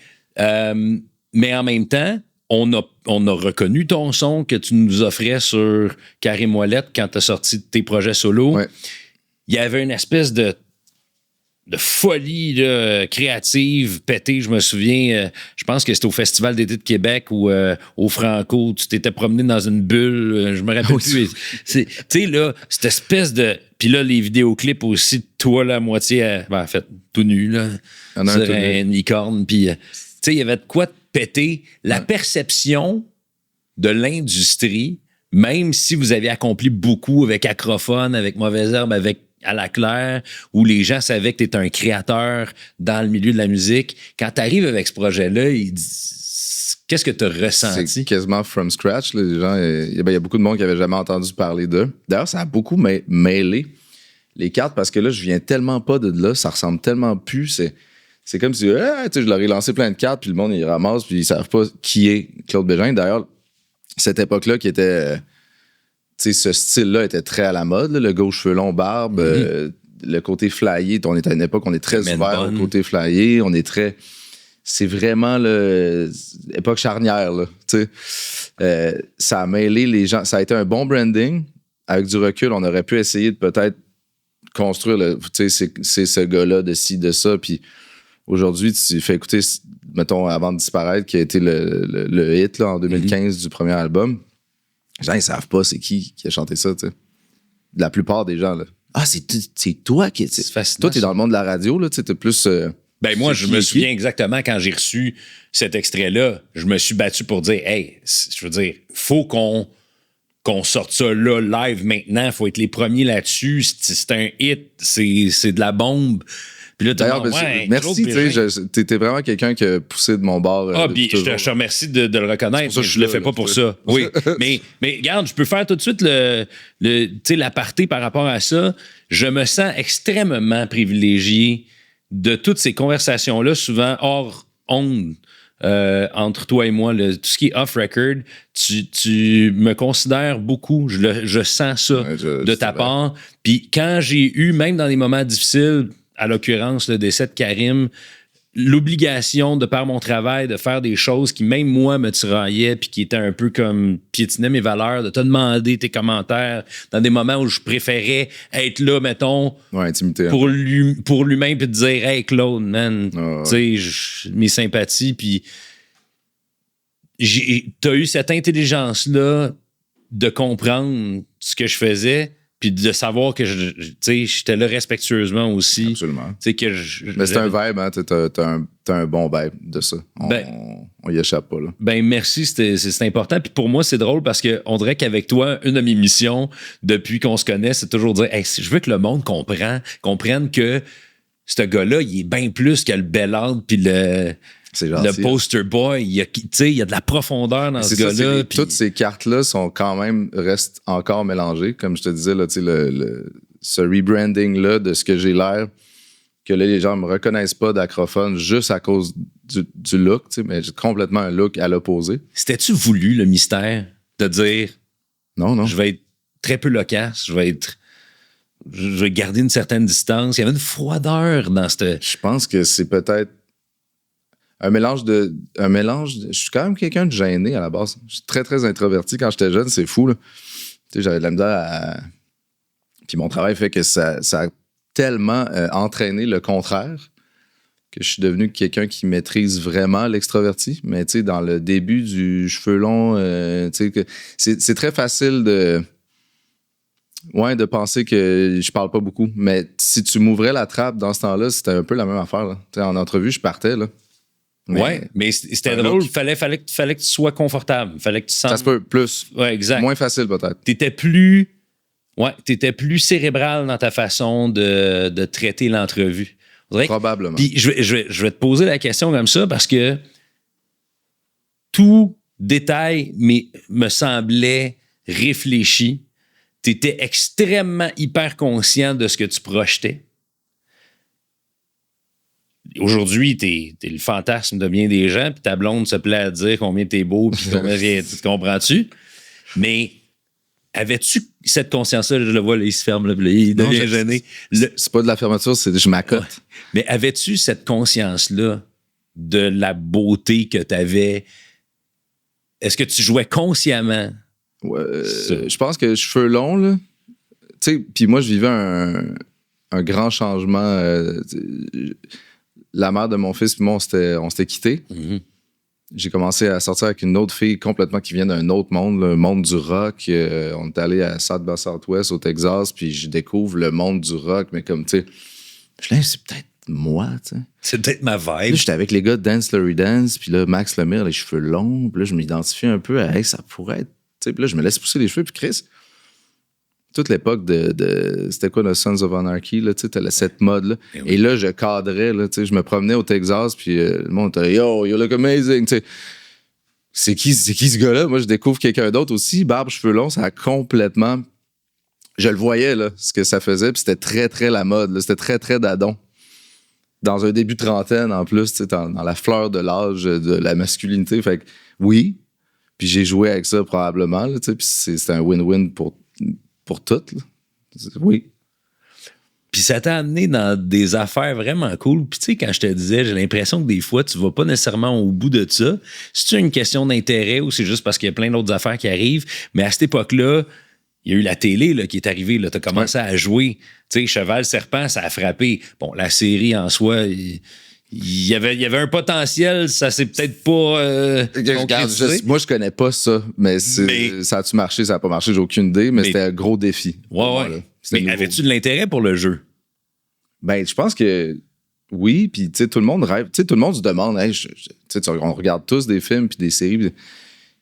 Mais en même temps, on a reconnu ton son que tu nous offrais sur Carré Moellette quand tu as sorti tes projets solo. Ouais. Il y avait une espèce de folie là, créative, pétée. Je me souviens, je pense que c'était au Festival d'été de Québec ou au Franco, tu t'étais promené dans une bulle. Je me rappelle plus. Tu sais, là, cette espèce de... Puis là, les vidéoclips aussi, de toi, la moitié, en fait, tout nu, là, sur une licorne. Puis, tu sais, il y avait de quoi de péter. La perception de l'industrie, même si vous avez accompli beaucoup avec Acrophone, avec Mauvaise Herbe, avec À la Claire, où les gens savaient que tu étais un créateur dans le milieu de la musique. Quand tu arrives avec ce projet-là, qu'est-ce que tu as ressenti? C'est quasiment from scratch. Là, les gens, il y a beaucoup de monde qui n'avait jamais entendu parler d'eux. D'ailleurs, ça a beaucoup mêlé les cartes parce que là, je viens tellement pas de là, ça ressemble tellement plus. C'est comme si je leur ai lancé plein de cartes, puis le monde, ils ramassent, puis ils savent pas qui est Claude Bégin. D'ailleurs, cette époque-là qui était... ce style-là était très à la mode, là, le gauche cheveux longs, barbe, le côté flyé. On est à une époque, on est très ouvert au côté flyé. On est très... C'est vraiment l'époque charnière, là. Ça a mêlé les gens. Ça a été un bon branding. Avec du recul, on aurait pu essayer de peut-être construire c'est ce gars-là de ci, de ça. Puis aujourd'hui, tu fais écouter, mettons, Avant de disparaître, qui a été le hit là, en 2015 du premier album. Les gens, ils savent pas c'est qui a chanté ça, tu sais. La plupart des gens, là. Ah, c'est toi qui... Toi, t'es dans le monde de la radio, là, tu sais, t'es plus... Ben moi, je me souviens exactement quand j'ai reçu cet extrait-là, je me suis battu pour dire, hey, je veux dire, faut qu'on sorte ça là, live maintenant, faut être les premiers là-dessus, c'est un hit, c'est de la bombe. Puis là, d'ailleurs, merci, t'es vraiment quelqu'un qui a poussé de mon bord. Puis je te remercie de le reconnaître. Je le fais pas pour ça. Oui. mais regarde, je peux faire tout de suite l'aparté par rapport à ça. Je me sens extrêmement privilégié de toutes ces conversations-là, souvent hors onde, entre toi et moi, tout ce qui est off-record. Tu me considères beaucoup. Je sens ça de ta part. Puis quand j'ai eu, même dans des moments difficiles, à l'occurrence le décès de Karim, l'obligation de par mon travail de faire des choses qui même moi me tiraillaient puis qui étaient un peu comme piétinaient mes valeurs, de te demander tes commentaires dans des moments où je préférais être là, mettons, pour lui-même puis te dire hey Claude, man, tu sais, mes sympathies, puis t'as eu cette intelligence-là de comprendre ce que je faisais puis de savoir que j'étais là respectueusement aussi. Absolument. Que mais c'est un vibe, hein? T'as un bon vibe de ça. On y échappe pas, là. Ben merci, c'est important. Puis pour moi, c'est drôle parce qu'on dirait qu'avec toi, une de mes missions, depuis qu'on se connaît, c'est toujours dire hey, je veux que le monde comprenne que ce gars-là, il est bien plus que le bellade puis le poster boy. Il y a de la profondeur dans ce gars-là. Toutes ces cartes-là restent encore mélangées. Comme je te disais, là, ce rebranding-là de ce que j'ai l'air, que là, les gens ne me reconnaissent pas d'Acrophone juste à cause du look, mais j'ai complètement un look à l'opposé. C'était-tu voulu, le mystère, de dire non. Je vais être très peu loquace, je vais garder une certaine distance. Il y avait une froideur dans cette... Je pense que c'est peut-être un mélange. Je suis quand même quelqu'un de gêné à la base. Je suis très, très introverti. Quand j'étais jeune, c'est fou, là. J'avais de la misère à... Puis mon travail fait que ça a tellement entraîné le contraire que je suis devenu quelqu'un qui maîtrise vraiment l'extroverti. Mais tu sais, dans le début du cheveu long, tu sais, c'est très facile de penser que je parle pas beaucoup. Mais si tu m'ouvrais la trappe dans ce temps-là, c'était un peu la même affaire, là. En entrevue, je partais, là. Mais c'était drôle. Fallait que tu sois confortable. Fallait que tu sentes... Ça se peut plus. Ouais, exact. Moins facile, peut-être. T'étais plus Ouais, t'étais plus cérébral dans ta façon de traiter l'entrevue. Probablement. Puis je vais te poser la question comme ça parce que tout détail me semblait réfléchi. T'étais extrêmement hyper conscient de ce que tu projetais. Aujourd'hui, t'es le fantasme de bien des gens, puis ta blonde se plaît à dire combien t'es beau, puis combien tu comprends-tu? Mais avais-tu cette conscience-là? Je le vois, là, il se ferme, là, il devient gêné. C'est pas de la fermeture, c'est je m'accote. Ouais. Mais avais-tu cette conscience-là de la beauté que t'avais? Est-ce que tu jouais consciemment? Ouais, je pense que cheveux longs, là, tu sais, puis moi, je vivais un grand changement. La mère de mon fils et moi, on s'était quittés. Mm-hmm. J'ai commencé à sortir avec une autre fille complètement qui vient d'un autre monde, le monde du rock. On est allé à South by Southwest au Texas, puis je découvre le monde du rock, mais comme, tu sais, je dis, c'est peut-être moi, tu sais. C'est peut-être ma vibe. Là, j'étais avec les gars de Dance Larry Dance, puis là, Max Lemire, les cheveux longs, puis là, je m'identifie un peu à, hey, ça pourrait être, tu sais, puis là, je me laisse pousser les cheveux, puis Chris, toute l'époque de c'était quoi, le Sons of Anarchy, là, tu sais, t'as cette mode-là. Et là, je cadrais, là, tu sais, je me promenais au Texas, puis le monde était, yo, you look amazing, tu sais. C'est qui ce gars-là? Moi, je découvre quelqu'un d'autre aussi. Barbe, cheveux longs, ça a complètement... Je le voyais, là, ce que ça faisait, puis c'était très, très la mode, là. C'était très, très dadon. Dans un début de trentaine, en plus, tu sais, dans la fleur de l'âge de la masculinité. Fait que, oui, puis j'ai joué avec ça probablement, là, tu sais, puis c'est un win-win pour tout. Là. Oui. Puis ça t'a amené dans des affaires vraiment cool. Puis tu sais, quand je te disais, j'ai l'impression que des fois, tu vas pas nécessairement au bout de ça. C'est une question d'intérêt ou c'est juste parce qu'il y a plein d'autres affaires qui arrivent. Mais à cette époque-là, il y a eu la télé là, qui est arrivée. Tu as commencé à jouer. Tu sais, Cheval Serpent, ça a frappé. Bon, la série en soi... Il y avait un potentiel, ça s'est peut-être pas moi, je connais pas ça, mais ça a-tu marché, ça a pas marché, j'ai aucune idée, mais c'était un gros défi. Ouais. Mais avais-tu de l'intérêt pour le jeu? Ben, je pense que oui, puis tu sais, tout le monde rêve, tu sais, tout le monde se demande, hey, on regarde tous des films puis des séries, pis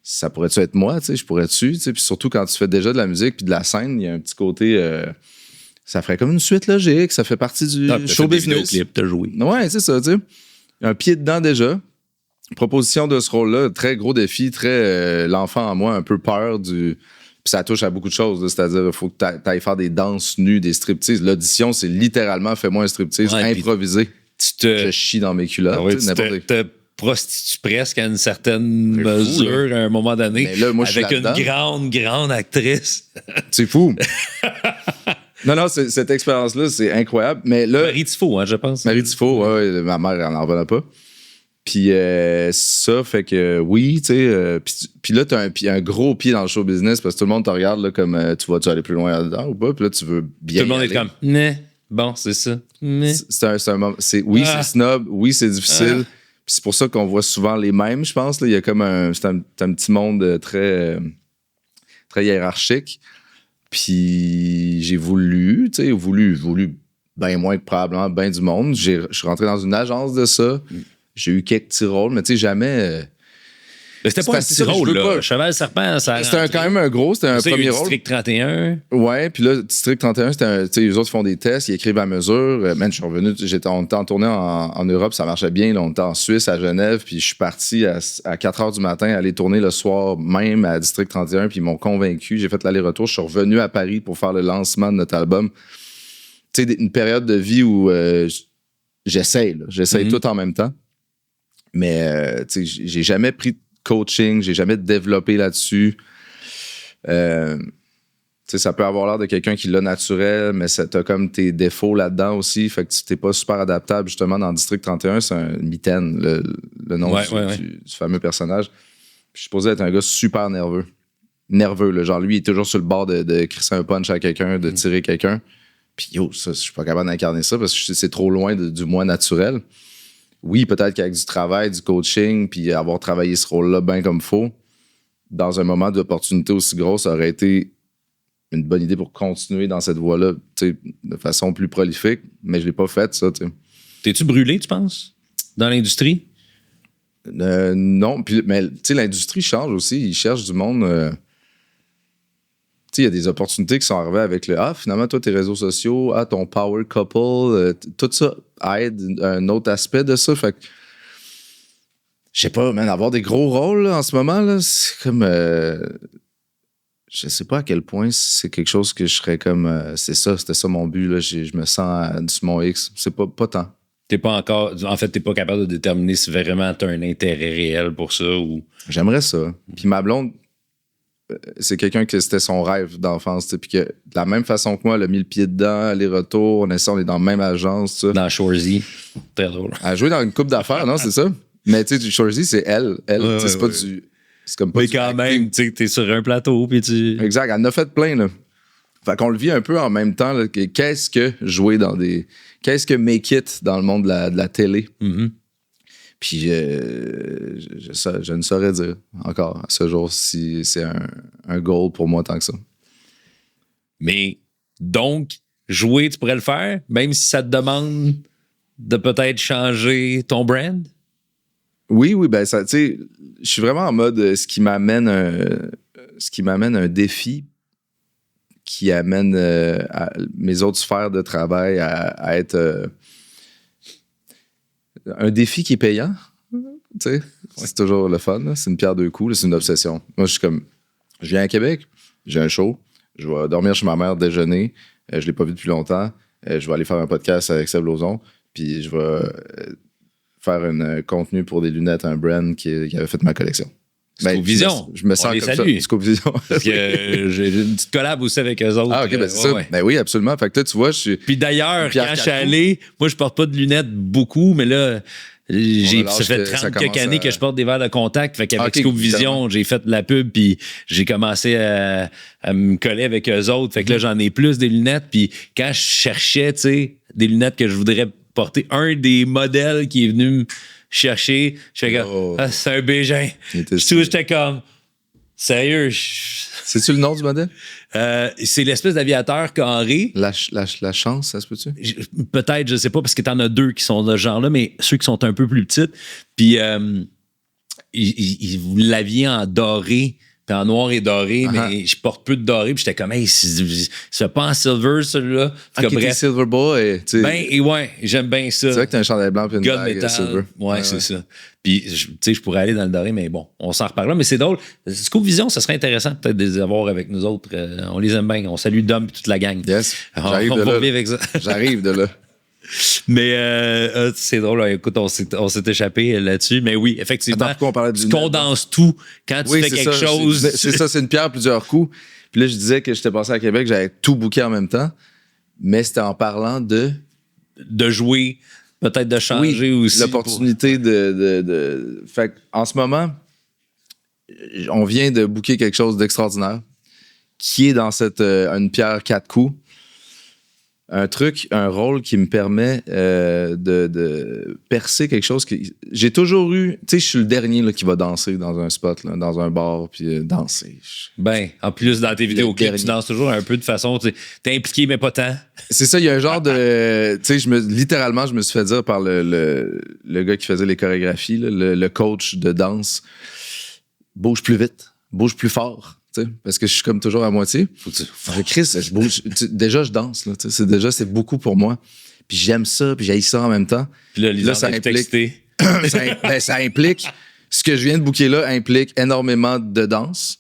ça pourrait-tu être moi, tu sais, je pourrais-tu, tu sais, puis surtout quand tu fais déjà de la musique puis de la scène, il y a un petit côté... ça ferait comme une suite logique, ça fait partie du show business. T'as joué. Ouais, c'est ça, tu sais. Un pied dedans déjà. Proposition de ce rôle-là, très gros défi, très l'enfant en moi, un peu peur du... Puis ça touche à beaucoup de choses, là, c'est-à-dire il faut que t'ailles faire des danses nues, des striptease. L'audition, c'est littéralement fais-moi un striptease improvisé. Je chie dans mes culottes. Ah ouais, tu te prostitues presque à une certaine mesure fou, à un moment donné. Mais là, moi, avec une grande actrice. C'est fou. Non, cette expérience-là, c'est incroyable. Mais là, Marie Tifo, hein, je pense. Marie Tifo, ouais, ma mère, elle n'en revenait pas. Puis ça fait que oui, tu sais. Puis là, t'as un gros pied dans le show business parce que tout le monde te regarde là, comme tu vas-tu aller plus loin là-dedans ou pas. Puis là, tu veux bien. Tout le monde est comme, né. Bon, c'est ça. Mais... C'est un moment. C'est snob, oui, c'est difficile. Puis c'est pour ça qu'on voit souvent les mêmes, je pense. Là. Il y a comme un petit monde très, très hiérarchique. Puis j'ai voulu bien moins que probablement bien du monde. Je suis rentré dans une agence de ça. J'ai eu quelques petits rôles, mais tu sais, jamais... Mais c'était pas un petit rôle, là. Pas... Cheval Serpent, ça... C'était quand même un gros, c'était un premier rôle. District 31. Ouais, puis là, District 31, c'était tu sais, les autres font des tests, ils écrivent à mesure. Man, je suis revenu, on était en tournée en Europe, ça marchait bien. Là, on était en Suisse, à Genève, puis je suis parti à 4 h du matin aller tourner le soir même à District 31, puis ils m'ont convaincu. J'ai fait l'aller-retour, je suis revenu à Paris pour faire le lancement de notre album. Tu sais, une période de vie où j'essaye tout en même temps. Mais, tu sais, j'ai jamais pris de coaching, j'ai jamais développé là-dessus. Tu sais, ça peut avoir l'air de quelqu'un qui l'a naturel, mais t'as comme tes défauts là-dedans aussi. Fait que tu t'es pas super adaptable. Justement, dans District 31, c'est un mitaine, le nom du fameux personnage. Puis je suis supposé être un gars super nerveux. Nerveux, là. Genre, lui, il est toujours sur le bord de crisser un punch à quelqu'un, de tirer quelqu'un. Puis ça, je suis pas capable d'incarner ça parce que c'est trop loin du moi naturel. Oui, peut-être qu'avec du travail, du coaching, puis avoir travaillé ce rôle-là bien comme il faut, dans un moment d'opportunité aussi grosse, ça aurait été une bonne idée pour continuer dans cette voie-là, tu sais, de façon plus prolifique, mais je l'ai pas fait, ça, tu sais. T'es-tu brûlé, tu penses, dans l'industrie? Non, mais tu sais, l'industrie change aussi. Ils cherchent du monde il y a des opportunités qui sont arrivées avec finalement, toi, tes réseaux sociaux, ton power couple, tout ça aide un autre aspect de ça. Fait que, je sais pas, man, avoir des gros rôles là, en ce moment, là, c'est comme. Je sais pas à quel point c'est quelque chose que je serais comme. C'était ça mon but, là. Je me sens sur mon X. C'est pas tant. T'es pas encore. En fait, t'es pas capable de déterminer si vraiment t'as un intérêt réel pour ça ou. J'aimerais ça. Puis ma blonde, c'est quelqu'un que c'était son rêve d'enfance, puis que de la même façon que moi, elle a mis le pied dedans, aller-retour, on est dans la même agence. Ça. Dans Shoresy. Très drôle. Elle a joué dans une coupe d'affaires, non, c'est ça? Mais tu sais, Shoresy, c'est elle. C'est pas du. C'est comme pas oui, du quand même, tu sais, t'es sur un plateau, puis tu. Exact, elle en a fait plein, là. Fait qu'on le vit un peu en même temps, là, qu'est-ce que jouer dans des. Qu'est-ce que make it dans le monde de la télé? Mm-hmm. Puis je ne saurais dire encore à ce jour si c'est un goal pour moi tant que ça. Mais donc, jouer, tu pourrais le faire, même si ça te demande de peut-être changer ton brand? Oui, ben ça, tu sais, je suis vraiment en mode ce qui m'amène un défi qui amène à mes autres sphères de travail à être un défi qui est payant. Tu sais, c'est toujours le fun. Là. C'est une pierre deux coups. Là, c'est une obsession. Moi, je viens à Québec, j'ai un show, je vais dormir chez ma mère, déjeuner. Je l'ai pas vu depuis longtemps. Je vais aller faire un podcast avec Seb Lauzon. Puis je vais faire un contenu pour des lunettes, un brand qui avait fait ma collection. Scoop Vision. Je me sens comme ça. Scoop Vision. Parce que j'ai une petite collab aussi avec eux autres. Ah, OK, ben c'est ça. Ouais. Ben oui, absolument. Fait que là, tu vois, je suis. Puis d'ailleurs, quand je suis allé, moi, je porte pas de lunettes beaucoup, mais là, ça fait 30 quelques années que je porte des verres de contact. Fait qu'avec Scoop Vision, j'ai fait de la pub, puis j'ai commencé à me coller avec eux autres. Fait que là, j'en ai plus des lunettes. Puis quand je cherchais, tu sais, des lunettes que je voudrais porter, un des modèles qui est venu me chercher, je fais comme, c'est un Bégin. J'étais comme, sérieux. C'est-tu le nom du modèle? C'est l'espèce d'aviateur carré. La chance, ça se peut-tu? Peut-être, je sais pas, parce que t'en as deux qui sont de ce genre-là, mais ceux qui sont un peu plus petites. Puis, vous l'aviez en doré, puis en noir et doré, mais je porte peu de doré, puis j'étais comme, hey, c'est pas en silver, celui-là. Bref. Silver Boy. Ben, et ouais, j'aime bien ça. C'est vrai que t'as un chandail blanc puis une bague silver. Ouais, c'est ça. Puis, tu sais, je pourrais aller dans le doré, mais bon, on s'en reparlera. Mais c'est drôle. Scoop Vision, ça serait intéressant peut-être de les avoir avec nous autres. On les aime bien. On salue Dom et toute la gang. Yes. J'arrive de là. Avec ça. J'arrive de là. Mais c'est drôle. Écoute, on s'est échappé là-dessus. Mais oui, effectivement, tu condenses tout quand tu fais quelque chose. C'est ça, c'est une pierre plusieurs coups. Puis là, je disais que j'étais passé à Québec, j'avais tout booké en même temps. Mais c'était en parlant de jouer, peut-être de changer aussi. L'opportunité de... Fait en ce moment, on vient de booker quelque chose d'extraordinaire qui est dans une pierre 4 coups. Un rôle qui me permet de percer quelque chose que j'ai toujours eu. Tu sais, je suis le dernier là, qui va danser dans un spot, là, dans un bar, puis danser. Ben, en plus, dans tes vidéoclips, tu danses toujours un peu de façon. T'es impliqué, mais pas tant. C'est ça, il y a un genre de. Tu sais, littéralement, je me suis fait dire par le gars qui faisait les chorégraphies, là, le coach de danse, bouge plus vite, bouge plus fort. T'sais, parce que je suis comme toujours à moitié. Chris, je bouge. Déjà, je danse. Là, c'est beaucoup pour moi. Puis j'aime ça, puis j'haïs ça en même temps. Puis là ça implique... ça implique... Ce que je viens de booker là implique énormément de danse,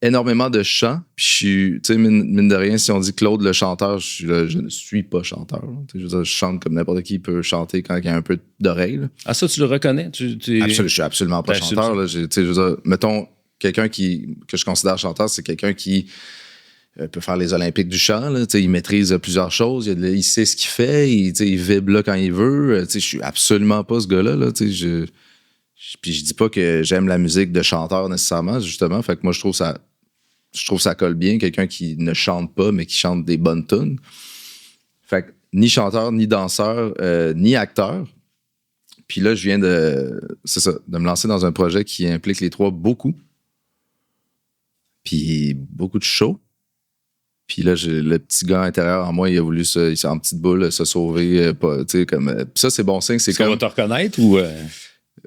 énormément de chant. Puis je suis... Tu sais, mine de rien, si on dit Claude le chanteur, je ne suis pas chanteur. Je veux dire, je chante comme n'importe qui peut chanter quand il y a un peu d'oreille. Là. Ah, ça, tu le reconnais? Je suis absolument pas chanteur. Là. Je veux dire, mettons... Quelqu'un que je considère chanteur, c'est quelqu'un qui peut faire les Olympiques du chant. Là, il maîtrise plusieurs choses. Il sait ce qu'il fait. Il vibre là quand il veut. Je suis absolument pas ce gars-là. Là, puis je dis pas que j'aime la musique de chanteur nécessairement, justement. Fait que moi, je trouve ça colle bien. Quelqu'un qui ne chante pas, mais qui chante des bonnes tunes. Fait que ni chanteur, ni danseur, ni acteur. Puis là, je viens de me lancer dans un projet qui implique les trois beaucoup. Puis beaucoup de show. Puis là, le petit gars intérieur en moi, il a voulu, il s'est en petite boule, se sauver. Puis ça, c'est bon signe. On va te reconnaître ou...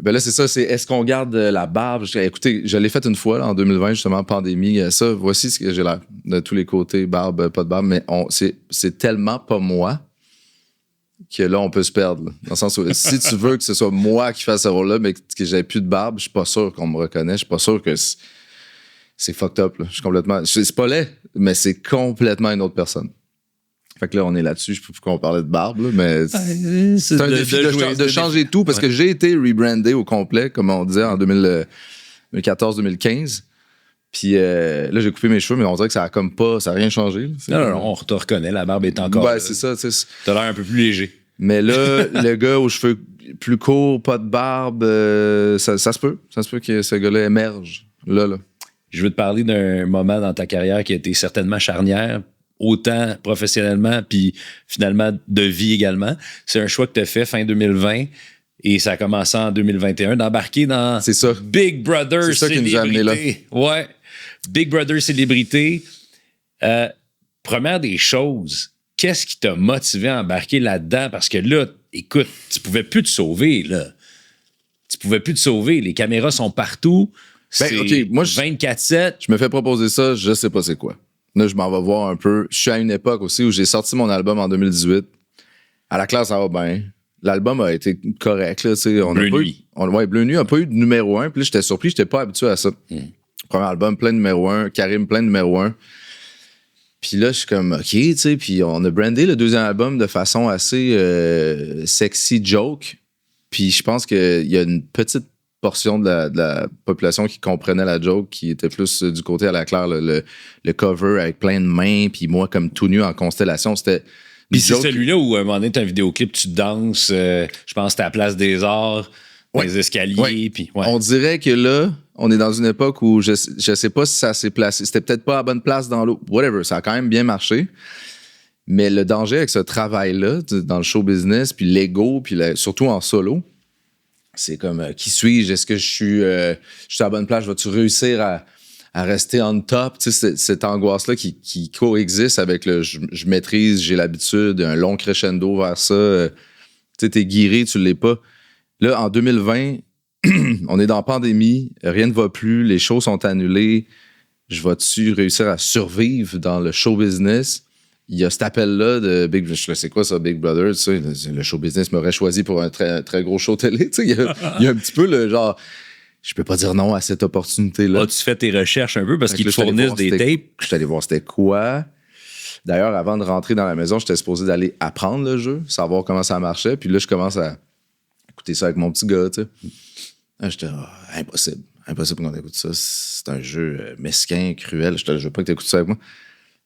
Ben là, c'est ça, c'est est-ce qu'on garde la barbe? Écoutez, je l'ai faite une fois là, en 2020, justement, pandémie. Ça, voici ce que j'ai l'air de tous les côtés, barbe, pas de barbe, mais c'est tellement pas moi que là, on peut se perdre. Là. Dans le sens où si tu veux que ce soit moi qui fasse ce rôle-là, mais que j'ai plus de barbe, je suis pas sûr qu'on me reconnaisse. Je suis pas sûr que c'est fucked up. Là. Je suis complètement. C'est pas laid, mais c'est complètement une autre personne. Fait que là, on est là-dessus. Je peux plus qu'on parlait de barbe, là, mais c'est un défi de changer tout parce que j'ai été rebrandé au complet, comme on disait en 2014-2015. Puis là, j'ai coupé mes cheveux, mais on dirait que ça a comme pas, ça a rien changé. Non, on te reconnaît, la barbe est encore. Ben, c'est ça. T'as l'air un peu plus léger. Mais là, le gars aux cheveux plus courts, pas de barbe, ça se peut. Ça se peut que ce gars-là émerge. Là. Je veux te parler d'un moment dans ta carrière qui a été certainement charnière, autant professionnellement, puis finalement de vie également. C'est un choix que tu as fait fin 2020 et ça a commencé en 2021 d'embarquer dans Big Brother Célébrité. C'est ça qui nous a amené là. Ouais, Big Brother Célébrité. Première des choses, qu'est-ce qui t'a motivé à embarquer là-dedans? Parce que là, écoute, tu pouvais plus te sauver, là. Tu pouvais plus te sauver. Les caméras sont partout. C'est moi, 24/7. Je me fais proposer ça, je sais pas c'est quoi. Là, je m'en vais voir un peu. Je suis à une époque aussi où j'ai sorti mon album en 2018. À la classe, ça va bien. L'album a été correct. Là, Bleu Nuit. Bleu Nuit n'a pas eu de numéro 1. Puis là, j'étais surpris, j'étais pas habitué à ça. Premier album, plein de numéro 1. Karim, plein de numéro 1. Puis là, je suis comme, OK, tu sais. Puis on a brandé le deuxième album de façon assez sexy joke. Puis je pense qu'il y a une petite portion de la population qui comprenait la joke, qui était plus du côté à la claire, le cover avec plein de mains, puis moi comme tout nu en constellation, c'était... Puis c'est celui-là où à un moment donné, t'as un vidéoclip, tu danses, je pense que t'es à la Place des Arts, les escaliers, puis... Ouais. On dirait que là, on est dans une époque où je sais pas si ça s'est placé, c'était peut-être pas à la bonne place dans l'eau, whatever, ça a quand même bien marché. Mais le danger avec ce travail-là, dans le show business, puis l'ego, puis surtout en solo, c'est comme, qui suis-je? Est-ce que je suis à la bonne place? Vas-tu réussir à rester on top? Tu sais, cette angoisse-là qui coexiste avec le je maîtrise, j'ai l'habitude, un long crescendo vers ça. Tu sais, t'es guéri, tu l'es pas. Là, en 2020, on est dans la pandémie, rien ne va plus, les shows sont annulés. Je vais-tu réussir à survivre dans le show business? Il y a cet appel-là de Big Brother. Je sais c'est quoi ça, Big Brother? Tu sais, le show business m'aurait choisi pour un très, très gros show télé. Tu sais, il y a un petit peu le genre, je peux pas dire non à cette opportunité-là. Tu fais tes recherches un peu parce qu'ils te fournissent des tapes. Je suis allé voir c'était quoi. D'ailleurs, avant de rentrer dans la maison, j'étais supposé d'aller apprendre le jeu, savoir comment ça marchait. Puis là, je commence à écouter ça avec mon petit gars. Tu sais. Là, j'étais impossible qu'on écoute ça. C'est un jeu mesquin, cruel. Je veux pas que tu écoutes ça avec moi.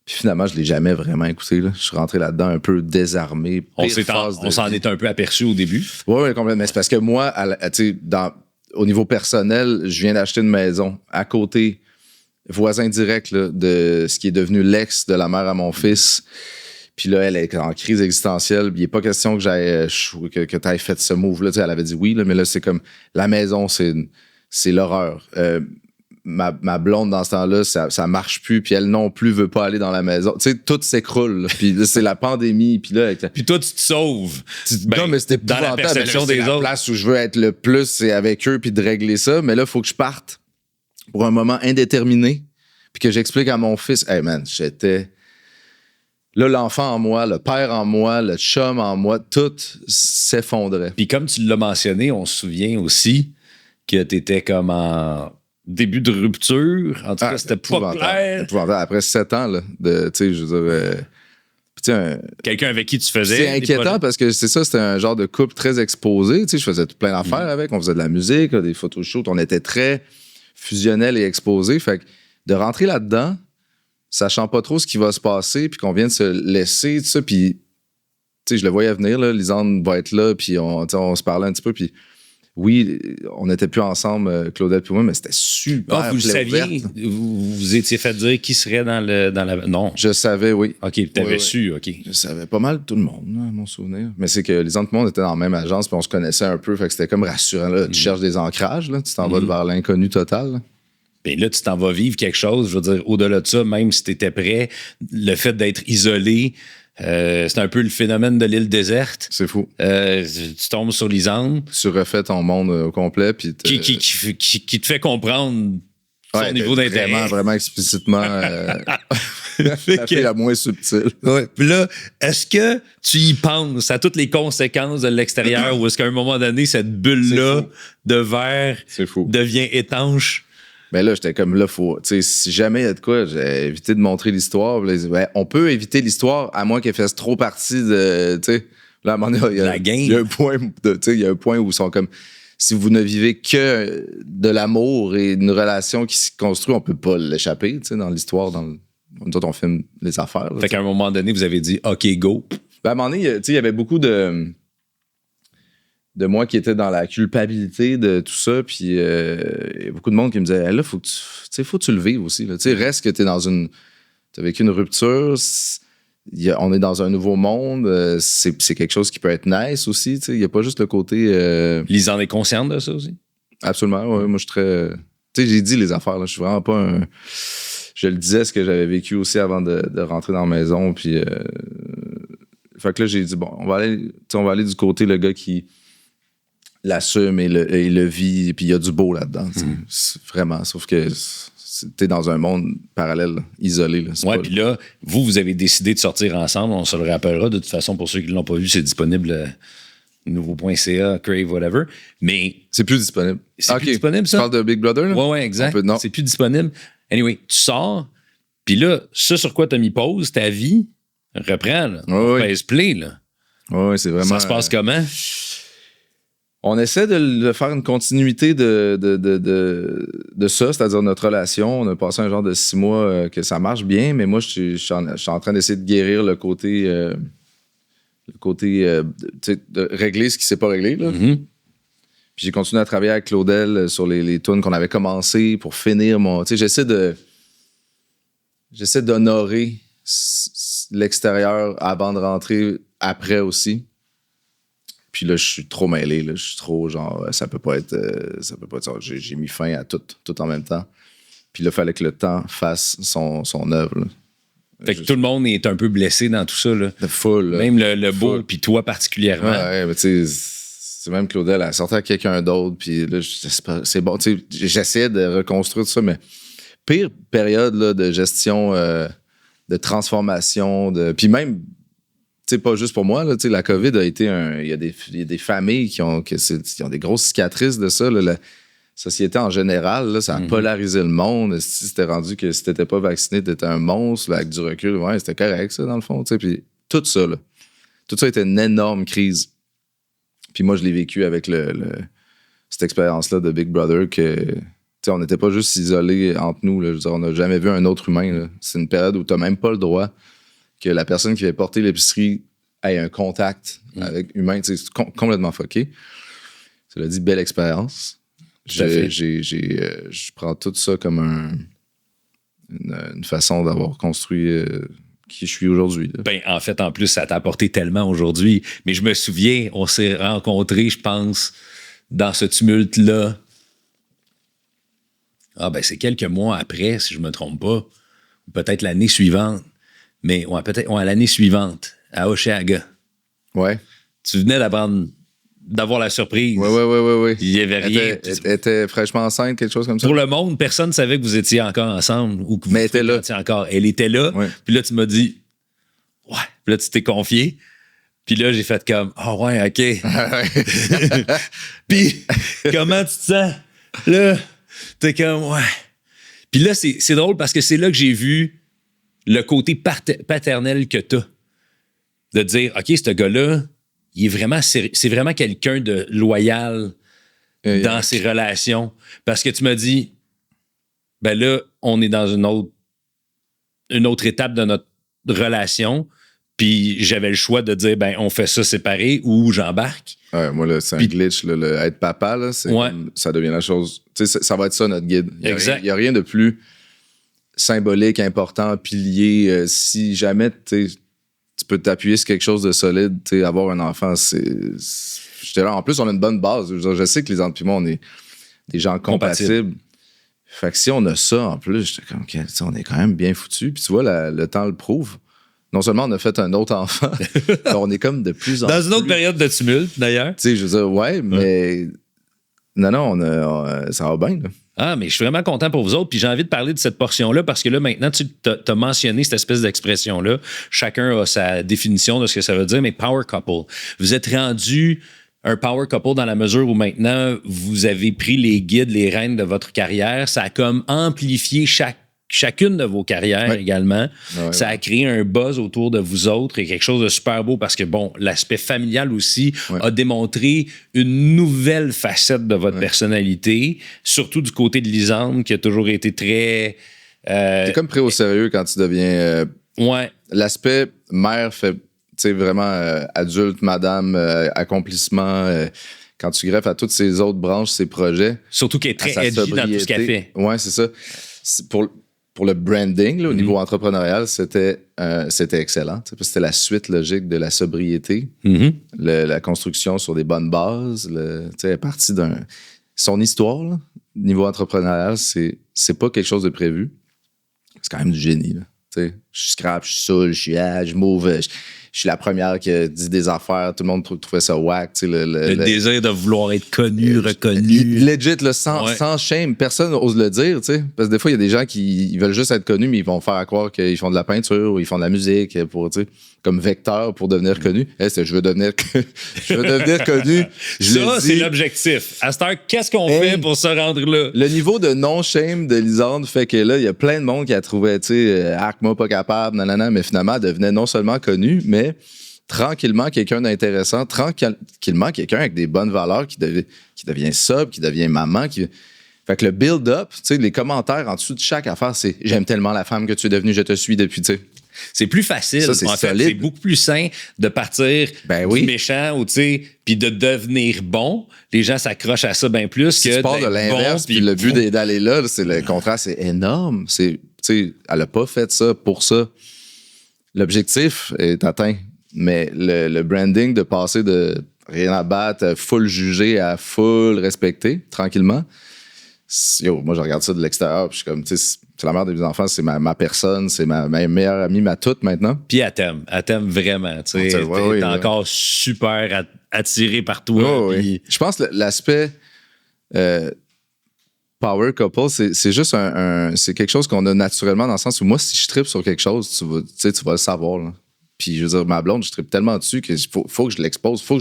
Puis finalement, je l'ai jamais vraiment écouté. Là. Je suis rentré là-dedans un peu désarmé. On s'en est un peu aperçu au début. Oui, complètement. Mais c'est parce que moi, au niveau personnel, je viens d'acheter une maison à côté, voisin direct là, de ce qui est devenu l'ex de la mère à mon fils. Puis là, elle est en crise existentielle. Il n'est pas question que tu aies fait ce move-là. Elle avait dit oui, là, mais là, c'est comme la maison, c'est l'horreur. Ma blonde, dans ce temps-là, ça marche plus, puis elle non plus veut pas aller dans la maison. Tu sais, tout s'écroule. Puis c'est la pandémie, puis là... Puis toi, tu te sauves. Non, mais c'était dans la perception des autres. La place où je veux être le plus, c'est avec eux, puis de régler ça. Mais là, il faut que je parte pour un moment indéterminé, puis que j'explique à mon fils, « Hey man, j'étais... » Là, l'enfant en moi, le père en moi, le chum en moi, tout s'effondrait. Puis comme tu l'as mentionné, on se souvient aussi que t'étais comme en... début de rupture. En tout cas, c'était pas clair. Après 7 ans, là, tu sais, je veux dire... quelqu'un avec qui tu faisais... C'est inquiétant parce que c'est ça, c'était un genre de couple très exposé. Tu sais, je faisais plein d'affaires avec. On faisait de la musique, des photoshoots. On était très fusionnels et exposés. Fait que de rentrer là-dedans, sachant pas trop ce qui va se passer, puis qu'on vient de se laisser, tout ça, puis... Tu sais, je le voyais venir, là. Lisanne va être là, puis on se parlait un petit peu, puis... Oui, on n'était plus ensemble, Claudette et moi, mais c'était super. Vous le saviez? Vous étiez fait dire qui serait dans la... Non. Je savais, oui. OK, tu avais su, OK. Je savais pas mal tout le monde, à mon souvenir. Mais c'est que les autres monde étaient dans la même agence, puis on se connaissait un peu, fait que c'était comme rassurant. Là. Tu cherches des ancrages, là, tu t'en vas vers l'inconnu total. Là. Bien là, tu t'en vas vivre quelque chose. Je veux dire, au-delà de ça, même si tu étais prêt, le fait d'être isolé... C'est un peu le phénomène de l'île déserte. C'est fou. Tu tombes sur Lisande. Tu refais ton monde au complet. Puis qui te fait comprendre son niveau d'intérêt. Vraiment, vraiment explicitement. La fille la moins subtile. Ouais. Puis là, est-ce que tu y penses à toutes les conséquences de l'extérieur ou est-ce qu'à un moment donné, cette bulle-là de verre devient étanche? Ben là, j'étais comme là, faut. Tu sais, si jamais il y a de quoi, j'ai évité de montrer l'histoire. Ben, on peut éviter l'histoire à moins qu'elle fasse trop partie de. Tu sais, là, à un moment donné, il y a un point il y a un point où ils sont comme. Si vous ne vivez que de l'amour et une relation qui se construit, on peut pas l'échapper, tu sais, dans l'histoire, nous autres, on filme les affaires. Là, fait qu'à un moment donné, vous avez dit OK, go. Ben, à un moment donné, tu sais, il y avait beaucoup de moi qui était dans la culpabilité de tout ça, puis il y a beaucoup de monde qui me disait là, faut que tu le vives aussi. Tu sais, reste que t'as vécu une rupture, on est dans un nouveau monde, c'est quelque chose qui peut être nice aussi. Tu sais, il n'y a pas juste le côté. Lisande est consciente de ça aussi? Absolument, oui. Moi, je suis très. Tu sais, j'ai dit les affaires, là. Je suis vraiment pas un. Je le disais, ce que j'avais vécu aussi avant de rentrer dans la maison, puis. Fait que là, j'ai dit, bon, on va aller du côté le gars qui l'assume et le vit, puis il y a du beau là-dedans. Vraiment. Sauf que t'es dans un monde parallèle, isolé. Là. Ouais, puis là, vous avez décidé de sortir ensemble. On se le rappellera. De toute façon, pour ceux qui ne l'ont pas vu, c'est disponible nouveau.ca, Crave, whatever. Mais. C'est plus disponible. C'est plus disponible, ça? Tu parles de Big Brother, là? Ouais, exact. C'est plus disponible. Anyway, tu sors, puis là, ça sur quoi t'as mis pause, ta vie reprend, là. Pèse play, là. Oui, c'est vraiment. Ça se passe comment? On essaie de faire une continuité de ça, c'est-à-dire notre relation. On a passé un genre de 6 mois que ça marche bien, mais moi, je suis en train d'essayer de guérir le côté de régler ce qui s'est pas réglé. Là. Mm-hmm. Puis j'ai continué à travailler avec Claudel sur les tunes qu'on avait commencé pour finir mon... Tu sais, j'essaie d'honorer l'extérieur avant de rentrer après aussi. Puis là, je suis trop mêlé. Là. Je suis trop genre, ça peut pas être ça. J'ai mis fin à tout en même temps. Puis là, il fallait que le temps fasse son œuvre. Là. Fait que tout le monde est un peu blessé dans tout ça. Là. Full. Même le beau, puis toi particulièrement. Ouais, mais tu sais, c'est même Claudel, elle sortait avec quelqu'un d'autre. Puis là, c'est bon. Tu sais, j'essayais de reconstruire tout ça, mais pire période là, de gestion, de transformation. Puis même. Tu sais, pas juste pour moi, là, la COVID a été il y a des familles qui ont des grosses cicatrices de ça. Là, la société en général, là, ça a polarisé le monde. C'était rendu que si t'étais pas vacciné, t'étais un monstre. Là, avec du recul, ouais, c'était correct, ça, dans le fond. Puis tout ça, là, tout ça était une énorme crise. Puis moi, je l'ai vécu avec cette expérience-là de Big Brother que... on n'était pas juste isolés entre nous. Là, je veux dire, on n'a jamais vu un autre humain. Là. C'est une période où t'as même pas le droit que la personne qui va porter l'épicerie ait un contact avec humain, c'est complètement fucké. Cela dit, belle expérience. Je prends tout ça comme une façon d'avoir construit qui je suis aujourd'hui. Là. Ben, en fait, en plus, ça t'a apporté tellement aujourd'hui. Mais je me souviens, on s'est rencontrés, je pense, dans ce tumulte-là. Ah, ben, c'est quelques mois après, si je me trompe pas. Ou peut-être l'année suivante. Mais peut-être l'année suivante, à Oshéaga. Ouais. Tu venais d'avoir la surprise. Ouais. Il n'y avait rien. Elle était fraîchement enceinte, quelque chose comme ça. Pour le monde, personne ne savait que vous étiez encore ensemble ou que vous était là. Encore. Elle était là. Ouais. Puis là, tu m'as dit, ouais. Puis là, tu t'es confié. Puis là, j'ai fait comme, ouais, OK. Puis, comment tu te sens? Là, t'es comme, ouais. Puis là, c'est drôle parce que c'est là que j'ai vu le côté paternel que t'as. De dire, OK, ce gars-là, c'est vraiment quelqu'un de loyal dans ses relations. Parce que tu m'as dit, ben là, on est dans une autre étape de notre relation. Puis j'avais le choix de dire, ben, on fait ça séparé ou j'embarque. Ouais, moi, là, c'est un glitch. Là, être papa, là, ça devient la chose. Tu sais, ça va être ça, notre guide. Il n'y a rien de plus symbolique, important, pilier. Si jamais tu peux t'appuyer sur quelque chose de solide, avoir un enfant, j'étais là. En plus, on a une bonne base. Je sais que les entre et moi, on est des gens compatibles. Fait que si on a ça en plus, j'étais comme, on est quand même bien foutus. Puis tu vois, le temps le prouve. non seulement on a fait un autre enfant, on est comme de plus en plus... Dans une autre période de tumulte, d'ailleurs. Tu sais, je veux dire, ouais, mais... Non, ça va bien, là. Ah, mais je suis vraiment content pour vous autres. Puis j'ai envie de parler de cette portion-là parce que là, maintenant, tu as mentionné cette espèce d'expression-là. Chacun a sa définition de ce que ça veut dire, mais power couple. Vous êtes rendu un power couple dans la mesure où maintenant, vous avez pris les guides, les rênes de votre carrière. Ça a comme amplifié chacune de vos carrières également. Ça a créé un buzz autour de vous autres et quelque chose de super beau parce que, bon, l'aspect familial aussi a démontré une nouvelle facette de votre personnalité, surtout du côté de Lisande qui a toujours été très... T'es comme pris au sérieux quand tu deviens... L'aspect mère fait, tu sais, vraiment adulte, madame, accomplissement... quand tu greffes à toutes ces autres branches, ces projets... Surtout qu'elle est très edgy dans tout ce qu'elle fait. Ouais, c'est ça. Pour le branding, là, au niveau entrepreneurial, c'était excellent. C'était la suite logique de la sobriété, la construction sur des bonnes bases. Elle est partie son histoire, là, niveau entrepreneurial, c'est pas quelque chose de prévu. C'est quand même du génie. Là. Je scrap, je suis saoul, je move, je suis la première qui a dit des affaires. Tout le monde trouvait ça whack. Le désir de vouloir être connu, reconnu. Legit, là, sans shame. Personne n'ose le dire. Parce que des fois, il y a des gens qui ils veulent juste être connus, mais ils vont faire croire qu'ils font de la peinture ou ils font de la musique comme vecteur pour devenir connu. Je veux devenir connu. Ça, c'est l'objectif. À cette heure, qu'est-ce qu'on fait pour se rendre là? Le niveau de non-shame de Lisande fait que là, il y a plein de monde qui a trouvé, moi pas capable, nanana, mais finalement, elle devenait non seulement connue, mais tranquillement quelqu'un d'intéressant, tranquillement quelqu'un avec des bonnes valeurs qui devient sobre, qui devient maman. Fait que le build-up, les commentaires en dessous de chaque affaire, c'est « J'aime tellement la femme que tu es devenue, je te suis depuis », C'est plus facile. Ça, c'est solide. C'est beaucoup plus sain de partir du méchant ou puis de devenir bon. Les gens s'accrochent à ça bien plus si que tu pars de l'inverse. Bon, puis le but d'aller là, c'est le contraste, c'est énorme. Elle a pas fait ça pour ça. L'objectif est atteint, mais le branding de passer de rien à battre, full jugé à full respecté, tranquillement. Moi, je regarde ça de l'extérieur, puis je suis comme, c'est la mère de mes enfants, c'est ma personne, c'est ma meilleure amie, ma toute maintenant. Puis elle t'aime vraiment, t'es encore super attiré par toi. Puis... Je pense que l'aspect power couple, c'est juste c'est quelque chose qu'on a naturellement dans le sens où moi, si je trippe sur quelque chose, tu vas le savoir. Là. Puis je veux dire, ma blonde, je trippe tellement dessus qu'il faut que je l'expose, faut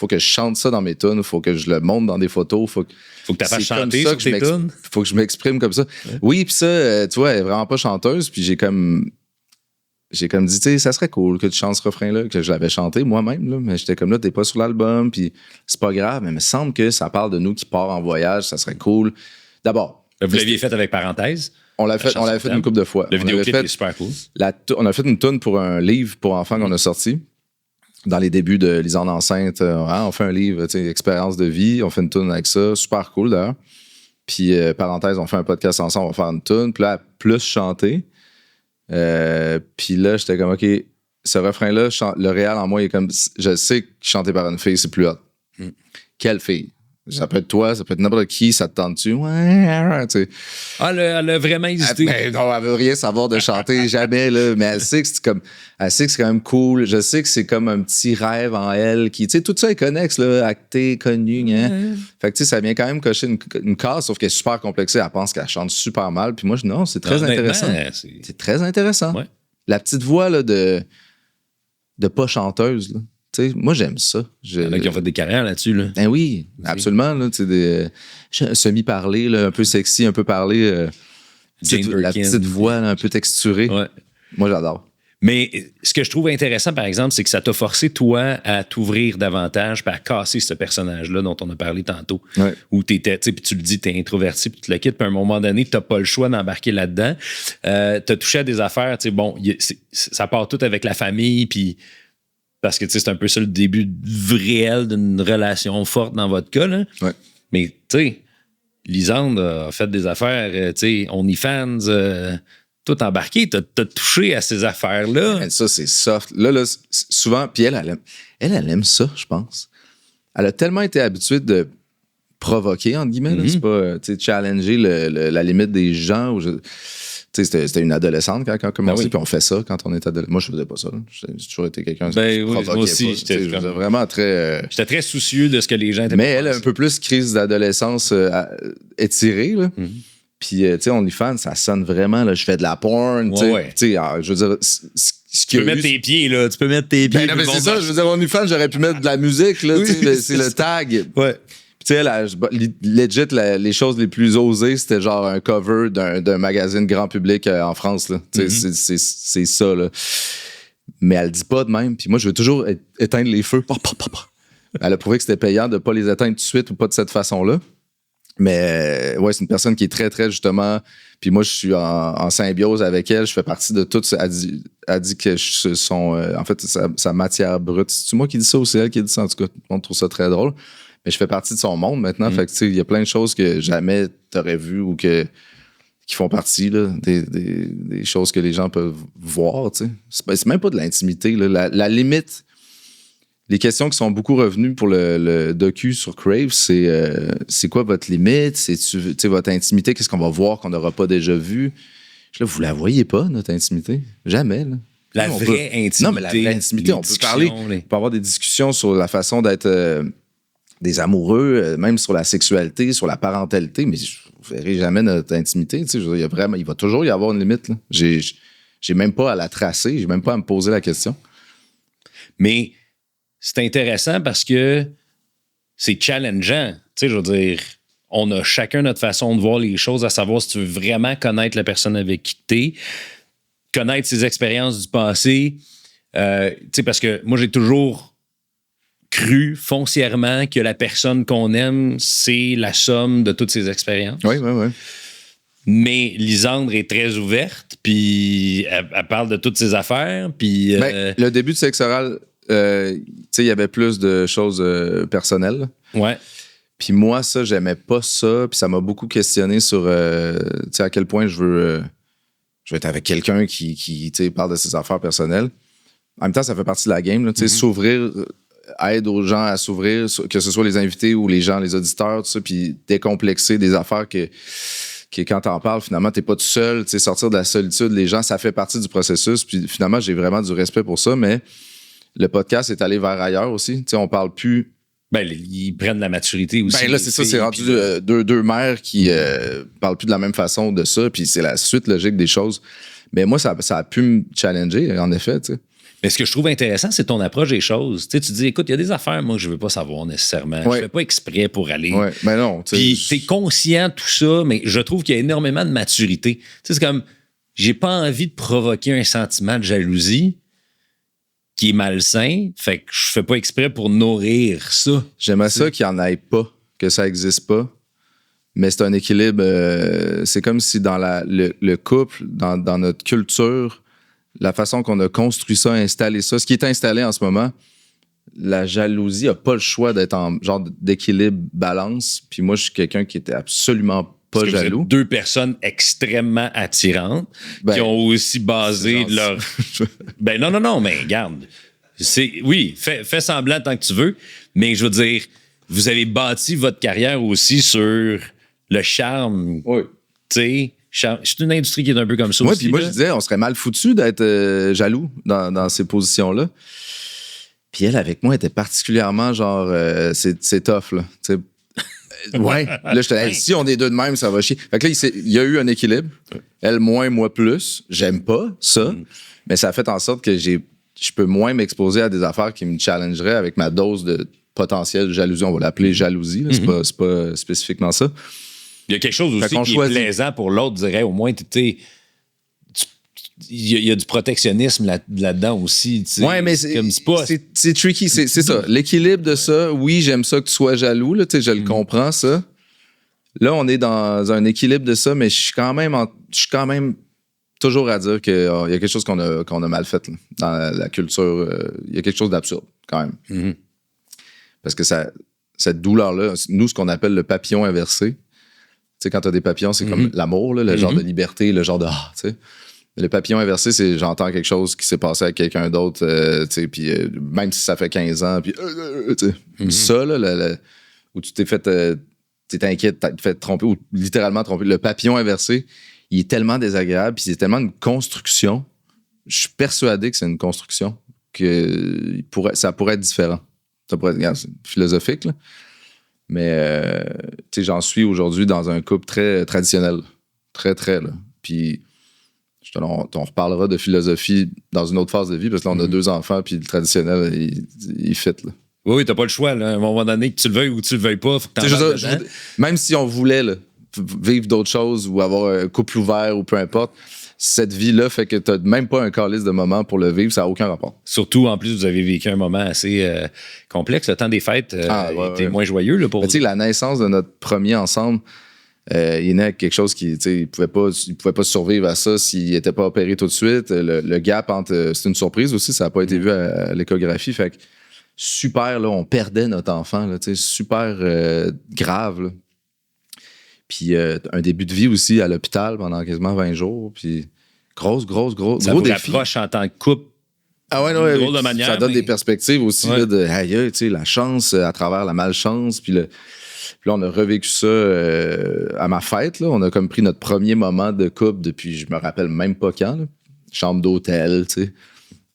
que je chante ça dans mes tunes, faut que je le montre dans des photos, faut que tu fasses chanter sur tes tunes. Faut que je m'exprime comme ça. Ouais. Oui, puis ça, tu vois, elle est vraiment pas chanteuse, puis j'ai comme dit, ça serait cool que tu chantes ce refrain-là, que je l'avais chanté moi-même, là, mais j'étais comme là, t'es pas sur l'album, puis c'est pas grave, mais il me semble que ça parle de nous qui part en voyage, ça serait cool. D'abord. Vous l'aviez fait avec parenthèse? On l'avait fait une couple de fois. Le vidéoclip est super cool. On a fait une tune pour un livre pour enfants qu'on a sorti. Dans les débuts de Lisande enceinte, on fait un livre, expérience de vie, on fait une tune avec ça, super cool d'ailleurs. Puis, parenthèse, on fait un podcast ensemble, on va faire une tune, puis là, plus chanter. Puis là, j'étais comme, OK, ce refrain-là, le réel en moi, il est comme, je sais que chanter par une fille, c'est plus hot. Quelle fille? Ça peut être toi, ça peut être n'importe qui, ça te tente-tu? Ouais, tu sais. Elle a vraiment hésité. Non, elle veut rien savoir de chanter, jamais, là. Mais elle sait que c'est quand même cool. Je sais que c'est comme un petit rêve en elle qui, tu sais, tout ça est connexe, là, acté, connu, hein. Fait que, tu sais, ça vient quand même cocher une case, sauf qu'elle est super complexée. Elle pense qu'elle chante super mal. Puis moi, non, c'est très intéressant. C'est très intéressant. Ouais. La petite voix, là, de pas chanteuse, là. T'sais, moi, j'aime ça. Il y en a qui ont fait des carrières là-dessus. Là. Ben oui, absolument. Là, semi-parlé, là, un peu sexy, un peu parlé. La petite voix là, un peu texturée. Ouais. Moi, j'adore. Mais ce que je trouve intéressant, par exemple, c'est que ça t'a forcé, toi, à t'ouvrir davantage puis à casser ce personnage-là dont on a parlé tantôt. Ouais. Où t'étais, tu sais, puis tu le dis, t'es introverti puis tu le quittes, puis à un moment donné, t'as pas le choix d'embarquer là-dedans. T'as touché à des affaires, tu sais, bon, ça part tout avec la famille, puis... Parce que c'est un peu ça le début réel d'une relation forte dans votre cas. Là. Ouais. Mais tu sais, Lisande a fait des affaires, OnlyFans, tout embarqué. T'as touché à ces affaires-là. Mais ça, c'est soft. Là, souvent, puis elle aime ça, je pense. Elle a tellement été habituée de provoquer, entre guillemets. Là, c'est pas challenger la limite des gens. Tu sais, c'était une adolescente quand on a commencé, oui. puis on fait ça quand on est adolescent. Moi, je faisais pas ça. J'ai toujours été quelqu'un qui oui, moi provoquait aussi, pas. j'étais comme... vraiment très... J'étais très soucieux de ce que les gens étaient. Mais elle a un peu plus crise d'adolescence étirée, là. Mm-hmm. Puis, tu sais, OnlyFans, ça sonne vraiment, là, je fais de la porn, Ouais. tu sais, je veux dire... Tu peux mettre tes pieds, là. Tu peux mettre tes pieds. Ben, non, mais c'est ça, je veux dire, OnlyFans, j'aurais pu mettre de la musique, là, Oui, tu sais, c'est le tag. Ouais. Tu sais, legit, les choses les plus osées, c'était genre un cover d'un magazine grand public en France. Là. Mm-hmm. C'est ça. Là. Mais elle le dit pas de même. Puis moi, je veux toujours éteindre les feux. Elle a prouvé que c'était payant de pas les éteindre tout de suite ou pas de cette façon-là. Mais ouais, c'est une personne qui est très, très justement... Puis moi, je suis en symbiose avec elle. Je fais partie de tout. Elle dit que en fait, sa matière brute. C'est-tu moi qui dis ça ou c'est elle qui dit ça? En tout cas, on trouve ça très drôle. Mais je fais partie de son monde maintenant. Fait que, tu sais, il y a plein de choses que jamais t'aurais vues ou qui font partie, là, des choses que les gens peuvent voir, tu sais. C'est même pas de l'intimité, là. La limite, les questions qui sont beaucoup revenues pour le docu sur Crave, c'est quoi votre limite? C'est, tu sais, votre intimité, qu'est-ce qu'on va voir qu'on n'aura pas déjà vu? Là, vous la voyez pas, notre intimité? Jamais, là. La vraie intimité. Non, mais la vraie intimité, on peut parler. On peut avoir des discussions sur la façon d'être... des amoureux, même sur la sexualité, sur la parentalité, mais je ne verrai jamais notre intimité. Tu sais, je veux dire, il va toujours y avoir une limite. Là. J'ai même pas à la tracer, j'ai même pas à me poser la question. Mais c'est intéressant parce que c'est challengeant. Tu sais, je veux dire, on a chacun notre façon de voir les choses, à savoir si tu veux vraiment connaître la personne avec qui tu es, connaître ses expériences du passé. Tu sais, parce que moi, j'ai toujours cru foncièrement que la personne qu'on aime, c'est la somme de toutes ses expériences. Oui. Mais Lisandre est très ouverte, puis elle parle de toutes ses affaires, puis... Le début de Sexe Oral, tu sais, il y avait plus de choses personnelles. Ouais. Puis moi, ça, j'aimais pas ça, puis ça m'a beaucoup questionné sur, tu sais, à quel point je veux être avec quelqu'un qui tu sais, parle de ses affaires personnelles. En même temps, ça fait partie de la game, tu sais, s'ouvrir... aide aux gens à s'ouvrir, que ce soit les invités ou les gens, les auditeurs, tout ça, puis décomplexer des affaires que quand t'en parles, finalement, t'es pas tout seul, tu sais, sortir de la solitude, les gens, ça fait partie du processus, puis finalement, j'ai vraiment du respect pour ça, mais le podcast est allé vers ailleurs aussi, tu sais, on parle plus... Ben, ils prennent la maturité aussi. Ben là, c'est ça, c'est rendu deux mères qui parlent plus de la même façon de ça, puis c'est la suite logique des choses. Mais moi, ça a pu me challenger, en effet, tu sais. Mais ce que je trouve intéressant, c'est ton approche des choses. Tu sais, tu dis, écoute, il y a des affaires, moi, que je veux pas savoir nécessairement. Ouais. Je fais pas exprès pour aller. Ouais, mais non. Puis t'es conscient de tout ça, mais je trouve qu'il y a énormément de maturité. Tu sais, c'est comme, j'ai pas envie de provoquer un sentiment de jalousie qui est malsain, fait que je fais pas exprès pour nourrir ça. J'aimerais ça qu'il y en ait pas, que ça existe pas. Mais c'est un équilibre. C'est comme si dans le couple, dans notre culture, la façon qu'on a construit ça, installé ça, ce qui est installé en ce moment, la jalousie n'a pas le choix d'être en genre d'équilibre, balance. Puis moi, je suis quelqu'un qui était absolument pas jaloux. Vous êtes deux personnes extrêmement attirantes qui ont aussi basé leur... Ben non, mais regarde. Oui, fais semblant tant que tu veux, mais je veux dire, vous avez bâti votre carrière aussi sur le charme. Oui. Tu sais, c'est une industrie qui est un peu comme ça aussi. Puis moi, je disais, on serait mal foutu d'être jaloux dans ces positions-là. Puis elle, avec moi, était particulièrement genre, c'est tough, là. T'sais. Ouais. Là, je te dis, si on est deux de même, ça va chier. Fait que là, il y a eu un équilibre. Elle moins, moi plus. J'aime pas ça, mais ça a fait en sorte que je peux moins m'exposer à des affaires qui me challengeraient avec ma dose de potentielle jalousie. On va l'appeler jalousie, là. C'est pas spécifiquement ça. Il y a quelque chose aussi qui est plaisant pour l'autre, dirais, au moins, il y a du protectionnisme là-dedans aussi. Oui, mais c'est tricky, c'est ça. L'équilibre de ça, oui, j'aime ça que tu sois jaloux, là, je le comprends, ça. Là, on est dans un équilibre de ça, mais je suis quand même toujours à dire qu'il y a quelque chose qu'on a mal fait là, dans la culture. Il y a quelque chose d'absurde, quand même. Mm-hmm. Parce que cette douleur-là, nous, ce qu'on appelle le papillon inversé, tu sais, quand tu as des papillons, c'est comme l'amour, là, le genre de liberté, le genre de... tu sais. Le papillon inversé, c'est j'entends quelque chose qui s'est passé avec quelqu'un d'autre, tu sais, puis même si ça fait 15 ans, puis tu sais. Ça, là, où tu t'es fait... t'es inquiète, t'as fait tromper, ou littéralement tromper. Le papillon inversé, il est tellement désagréable, puis c'est tellement une construction. Je suis persuadé que c'est une construction, que ça pourrait être différent. Ça pourrait être, regarde, c'est philosophique, là. Mais, tu sais, j'en suis aujourd'hui dans un couple très traditionnel. Très, très, là. Puis, on reparlera de philosophie dans une autre phase de vie, parce que là, on a 2 enfants, puis le traditionnel, il fit, là. Oui, t'as pas le choix, là. À un moment donné, que tu le veuilles ou que tu le veuilles pas, faut que t'en même si on voulait là, vivre d'autres choses ou avoir un couple ouvert ou peu importe, cette vie-là fait que t'as même pas un calice de moment pour le vivre, ça n'a aucun rapport. Surtout, en plus, vous avez vécu un moment assez complexe. Le temps des fêtes était moins joyeux là, pour vous. Tu sais, la naissance de notre premier ensemble, il est né avec quelque chose qui, tu sais, il pouvait pas survivre à ça s'il n'était pas opéré tout de suite. Le gap entre... c'est une surprise aussi, ça n'a pas été vu à l'échographie, fait que super, là, on perdait notre enfant, là, super grave. Là. Puis un début de vie aussi à l'hôpital pendant quasiment 20 jours. Puis gros ça gros vous défi. rapproche en tant que couple. Ah ouais, non, de manière, ça donne des perspectives aussi là, de aïe, la chance à travers la malchance. Puis là, on a revécu ça à ma fête. Là. On a comme pris notre premier moment de couple depuis, je me rappelle même pas quand. Là. Chambre d'hôtel, tu sais,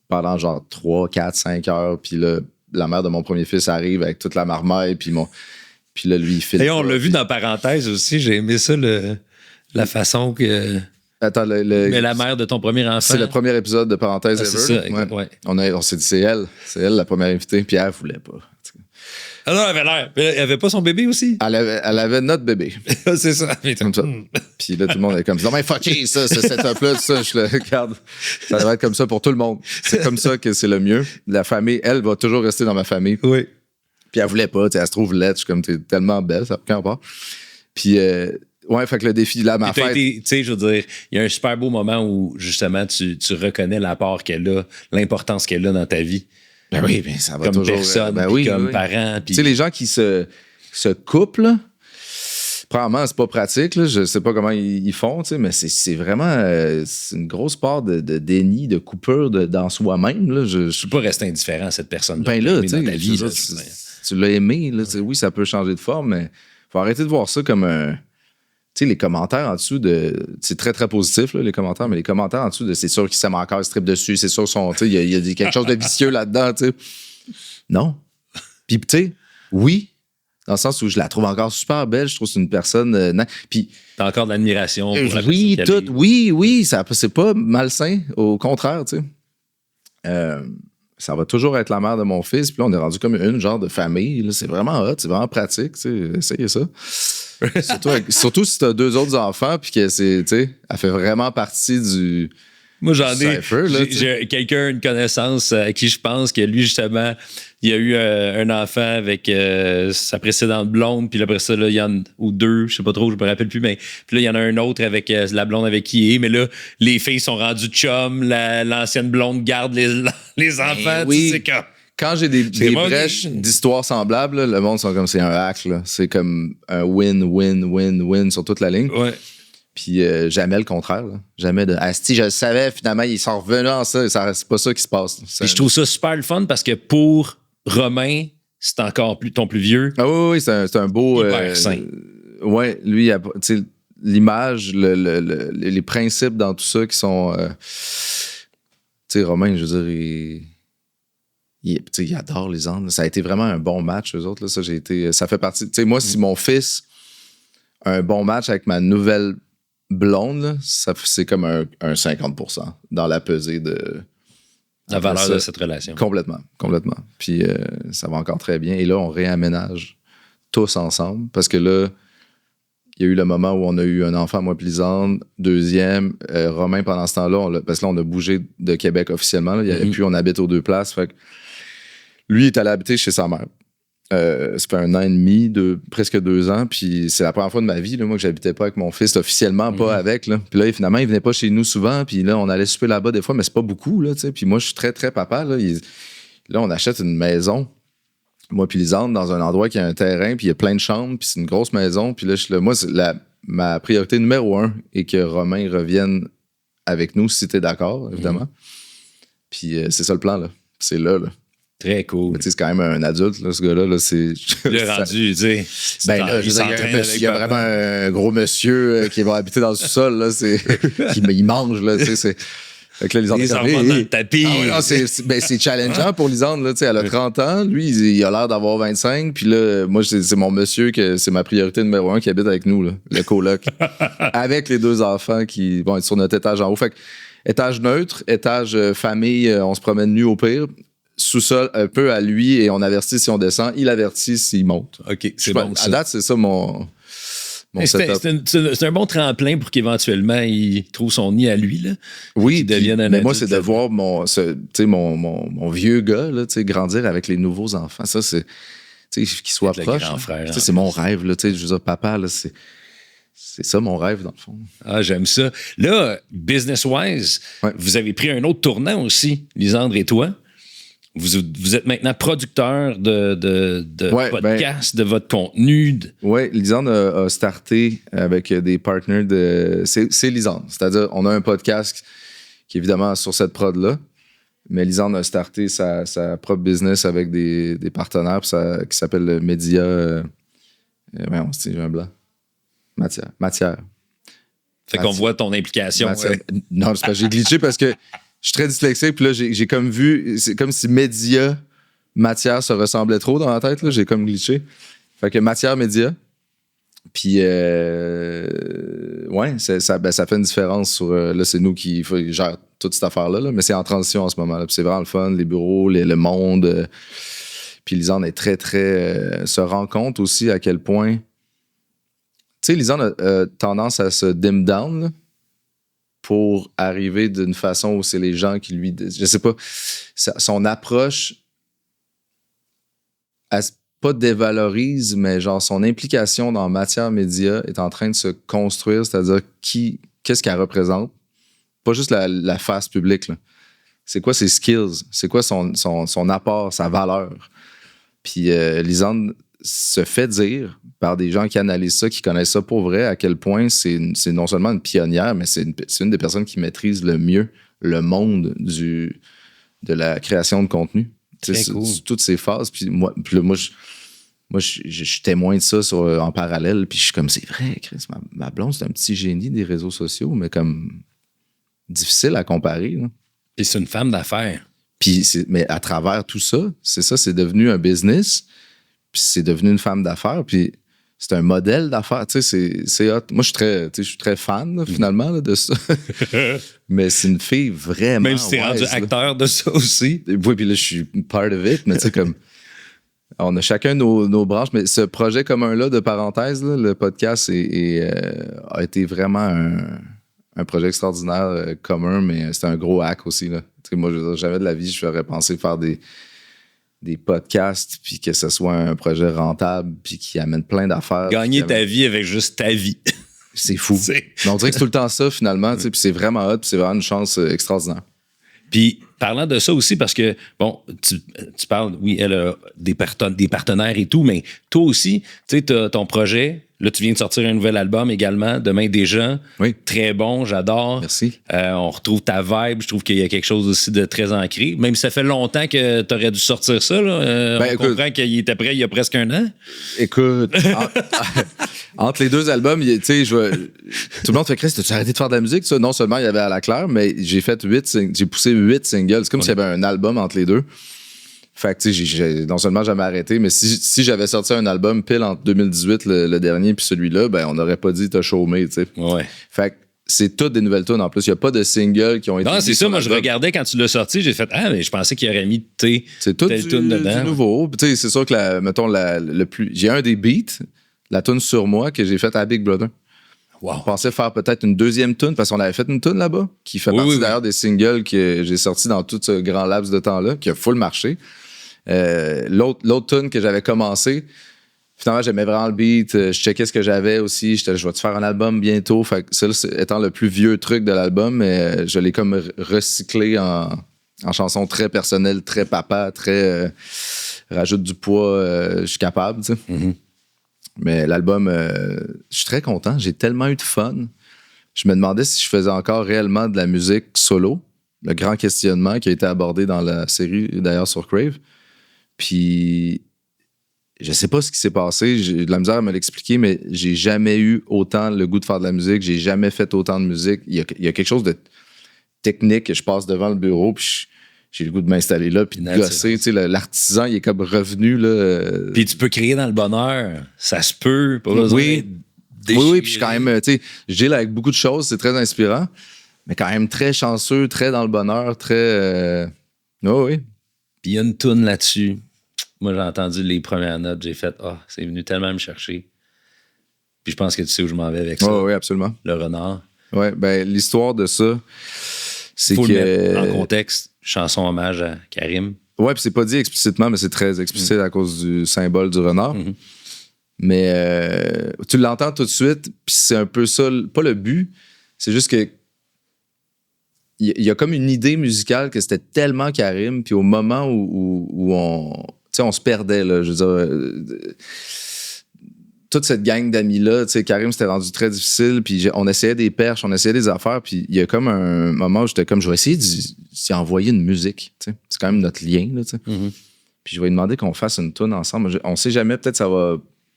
pendant genre 3, 4, 5 heures. Puis là, la mère de mon premier fils arrive avec toute la marmaille, puis là, lui, il file. Et on l'a vu dans parenthèse aussi, j'ai aimé ça, la façon que... Attends, mais la mère de ton premier enfant. C'est le premier épisode de parenthèse ever. C'est ça, ouais. On s'est dit, c'est elle la première invitée, puis elle voulait pas. Ah non, elle avait l'air. Elle avait pas son bébé aussi? Elle avait notre bébé. C'est ça. Comme ça. Puis là, tout le monde est comme ça. Non, mais fucké, ça, ce setup-là, ça, je le regarde. Ça devrait être comme ça pour tout le monde. C'est comme ça que c'est le mieux. La famille, elle, va toujours rester dans ma famille. Oui. Puis elle voulait pas, elle se trouve laide. Je suis comme, t'es tellement belle, ça n'a aucun rapport. Puis, ouais, fait que le défi, là, ma fête. Tu sais, je veux dire, il y a un super beau moment où, justement, tu reconnais l'apport qu'elle a, l'importance qu'elle a dans ta vie. Ben oui, ben ça va comme toujours... personne, comme parent. Tu sais, les gens qui se couplent, premièrement, c'est pas pratique, là, je sais pas comment ils font, mais c'est vraiment c'est une grosse part de déni, de coupure dans soi-même. Là. Je peux pas rester indifférent à cette personne-là. Ben là, tu sais, ta vie, tu l'as aimé, là, oui, ça peut changer de forme, mais faut arrêter de voir ça comme un... Tu sais, les commentaires en dessous de... C'est très, très positif, là, les commentaires, mais les commentaires en dessous de « c'est sûr qu'ils s'aiment encore, ils se trippent dessus, c'est sûr il y a quelque chose de vicieux là-dedans, tu sais. » Non. Puis, tu sais, oui, dans le sens où je la trouve encore super belle, je trouve que c'est une personne... Puis... T'as encore de l'admiration pour la oui, personne tout, oui, c'est pas malsain, au contraire, tu sais. Ça va toujours être la mère de mon fils, puis là, on est rendu comme une genre de famille, là. C'est vraiment hot, c'est vraiment pratique, tu sais, essayez ça. surtout si t'as 2 autres enfants, puis que c'est, tu sais, elle fait vraiment partie du... Moi, j'ai quelqu'un, une connaissance à qui je pense que lui, justement, il a eu un enfant avec sa précédente blonde, puis après ça, là, il y en a ou 2, je sais pas trop, je me rappelle plus, mais puis là, il y en a un autre avec la blonde avec qui il est, mais là, les filles sont rendues chum, l'ancienne blonde garde les enfants, oui. Tu sais, quand j'ai des brèches d'histoires semblables, là, le monde sont comme c'est un hack, là. C'est comme un win sur toute la ligne. Ouais. Puis jamais le contraire. Là. Jamais de Asti, je le savais, finalement, ils sont revenus en ça. C'est pas ça qui se passe. Je trouve ça super le fun parce que pour Romain, c'est encore ton plus vieux. Ah oui, c'est un beau. Hyper sain. Ouais, lui, l'image, les principes dans tout ça qui sont. Tu sais, Romain, je veux dire, il adore les Andes. Ça a été vraiment un bon match, eux autres. Là. Ça fait partie. Tu sais, moi, si mon fils a un bon match avec ma nouvelle blonde, là, c'est comme un 50% dans la pesée de la valeur de cette relation. Complètement. Puis ça va encore très bien. Et là, on réaménage tous ensemble parce que là, il y a eu le moment où on a eu un enfant, moi, Lisande. Deuxième, Romain, pendant ce temps-là, parce que là, on a bougé de Québec officiellement. Là, puis on habite aux 2 places. Fait que lui, il est allé habiter chez sa mère. Ça fait 1 an et demi, presque 2 ans, puis c'est la première fois de ma vie, là, moi, que j'habitais pas avec mon fils, officiellement pas avec. Là. Puis là, finalement, il venait pas chez nous souvent, puis là, on allait souper là-bas des fois, mais c'est pas beaucoup, là, tu sais. Puis moi, je suis très, très papa, là. Là, on achète une maison, moi puis Lisande, dans un endroit qui a un terrain, puis il y a plein de chambres, puis c'est une grosse maison, puis là, moi, ma priorité numéro 1 est que Romain revienne avec nous, si t'es d'accord, évidemment. Puis c'est ça le plan, là. C'est là. Très cool. Mais tu sais, c'est quand même un adulte, là, ce gars-là. Là, c'est, Le rendu, tu sais. ben là, il y a vraiment un gros monsieur qui va habiter dans le sous-sol, là, il mange, là, tu sais, c'est... Fait que là, Lisande, dans le tapis. C'est challengeant pour Lisande, là, tu sais, elle a 30 ans, lui, il a l'air d'avoir 25, puis là, moi, c'est mon monsieur, que c'est ma priorité numéro 1 qui habite avec nous, là, le coloc, avec les 2 enfants qui vont être sur notre étage en haut. Fait que, étage neutre, étage famille, on se promène nu au pire. Sous-sol un peu à lui et on avertit si on descend. Il avertit s'il monte. OK, c'est bon. À date, c'est ça mon setup. C'est un bon tremplin pour qu'éventuellement il trouve son nid à lui. Là, oui, devienne un mais adulte. moi, c'est de voir mon vieux gars là, grandir avec les nouveaux enfants. Ça, c'est qu'il soit proche. C'est mon rêve. Là, je veux dire, papa, là, c'est ça mon rêve, dans le fond. Ah, j'aime ça. Là, business-wise, vous avez pris un autre tournant aussi, Lisandre et toi. Vous êtes maintenant producteur de podcasts, de votre contenu. Oui, Lisandre a starté avec des partenaires de... C'est Lisandre. C'est-à-dire, on a un podcast qui est évidemment sur cette prod-là, mais Lisandre a starté sa propre business avec des partenaires qui s'appelle le Média... j'ai un blanc. Matière. Fait qu'on voit ton implication. Non, c'est parce que j'ai glitché parce que je suis très dyslexique, puis là, j'ai comme vu, c'est comme si média, matière se ressemblait trop dans la tête, là, j'ai comme glitché. Fait que matière, média. Puis, ça fait une différence sur. Là, c'est nous qui gère toute cette affaire-là, là, mais c'est en transition en ce moment. Là, puis c'est vraiment le fun, les bureaux, le monde. Puis Lisandre est très, très. Se rend compte aussi à quel point. Tu sais, Lisandre a tendance à se dim down, là, pour arriver d'une façon où c'est les gens qui lui... Je sais pas, son approche, elle pas dévalorise, mais genre son implication dans matière média est en train de se construire, c'est-à-dire qu'est-ce qu'elle représente. Pas juste la face publique, là. C'est quoi ses skills? C'est quoi son apport, sa valeur? Puis Lisandre se fait dire par des gens qui analysent ça, qui connaissent ça pour vrai, à quel point c'est non seulement une pionnière, mais c'est une des personnes qui maîtrise le mieux le monde de la création de contenu. Cool. Toutes ces phases. Puis moi, je suis témoin de ça en parallèle. Puis je suis comme, c'est vrai, Chris, ma blonde, c'est un petit génie des réseaux sociaux, mais comme difficile à comparer. Là. Puis c'est une femme d'affaires. Mais à travers tout ça, c'est devenu un business. Puis c'est devenu une femme d'affaires, puis c'est un modèle d'affaires. Tu sais, c'est hot. Moi, je suis très fan, là, finalement, là, de ça. Mais c'est une fille vraiment. Même si t'es rendu acteur de ça aussi. Oui, puis là, je suis part of it, mais tu sais, comme. On a chacun nos branches, mais ce projet commun-là, de parenthèse, là, le podcast a été vraiment un projet extraordinaire commun, mais c'était un gros hack aussi. Là. Tu sais, moi, jamais de la vie, je ferais penser faire des podcasts, puis que ce soit un projet rentable, puis qui amène plein d'affaires. Gagner ta vie avec juste ta vie. C'est fou. Mais on dirait que c'est tout le temps ça, finalement, puis c'est vraiment hot, puis c'est vraiment une chance extraordinaire. Puis, parlant de ça aussi, parce que, bon, tu parles, oui, elle a des partenaires et tout, mais toi aussi, tu sais, t'as ton projet. Là, tu viens de sortir un nouvel album également, Demain des gens. Oui. Très bon, j'adore. Merci. On retrouve ta vibe. Je trouve qu'il y a quelque chose aussi de très ancré. Même si ça fait longtemps que tu aurais dû sortir ça. Là. On comprend qu'il était prêt il y a presque un an. Écoute, entre les 2 albums, tu sais, tout le monde fait « Chris, t'as-tu arrêté de faire de la musique? » Ça, non seulement il y avait À la Claire, mais j'ai poussé 8 singles. C'est comme s'il y avait un album entre les 2. Fait que, tu sais, j'ai non seulement jamais arrêté, mais si j'avais sorti un album pile entre 2018, le dernier, puis celui-là, ben, on n'aurait pas dit t'as chômé, tu sais. Ouais. Fait que c'est toutes des nouvelles tunes en plus. Il n'y a pas de singles qui ont été. Non, c'est ça. Moi, je regardais quand tu l'as sorti, j'ai fait mais je pensais qu'il aurait mis c'est tout telle tune dedans. Du nouveau. Tu sais, c'est sûr que, j'ai un des beats, la tune Sur moi, que j'ai faite à Big Brother. Wow. On pensait faire peut-être une deuxième tune, parce qu'on avait fait une tune là-bas, qui fait partie d'ailleurs des singles que j'ai sortis dans tout ce grand laps de temps-là, qui a full marché. L'autre tune que j'avais commencé, finalement, j'aimais vraiment le beat. Je checkais ce que j'avais aussi. Je vais-tu faire un album bientôt? Fait que ça, étant le plus vieux truc de l'album, mais je l'ai comme recyclé en chanson très personnelle, très papa, très rajoute du poids, je suis capable, tu sais. Mm-hmm. Mais l'album, je suis très content. J'ai tellement eu de fun. Je me demandais si je faisais encore réellement de la musique solo. Le grand questionnement qui a été abordé dans la série, d'ailleurs, sur Crave. Puis, je sais pas ce qui s'est passé. J'ai de la misère à me l'expliquer, mais j'ai jamais eu autant le goût de faire de la musique. J'ai jamais fait autant de musique. Il y a quelque chose de technique que je passe devant le bureau, puis j'ai le goût de m'installer là, puis de gosser. Tu sais, l'artisan, il est comme revenu. Là, Puis tu peux créer dans le bonheur. Ça se peut. Pas oui, puis je suis quand même, tu sais, je deal avec beaucoup de choses, c'est très inspirant, mais quand même très chanceux, très dans le bonheur, très. Oui. Puis il y a une toune là-dessus. Moi, j'ai entendu les premières notes, j'ai fait c'est venu tellement me chercher. Puis je pense que tu sais où je m'en vais avec ça. Oui, absolument. Le renard. Oui, ben l'histoire de ça, c'est faut que. Le mettre en contexte, chanson hommage à Karim. Ouais, puis c'est pas dit explicitement, mais c'est très explicite à cause du symbole du renard. Mm-hmm. Mais tu l'entends tout de suite, puis c'est un peu ça, pas le but, c'est juste que il y a comme une idée musicale que c'était tellement Karim, puis au moment où on se perdait, là, je veux dire, toute cette gang d'amis-là, Karim, c'était rendu très difficile, puis on essayait des perches, on essayait des affaires, puis il y a comme un moment où j'étais comme, je vais essayer d'y envoyer une musique, t'sais. C'est quand même notre lien, là, Mm-hmm. Puis je vais lui demander qu'on fasse une tune ensemble. On sait jamais, peut-être ça va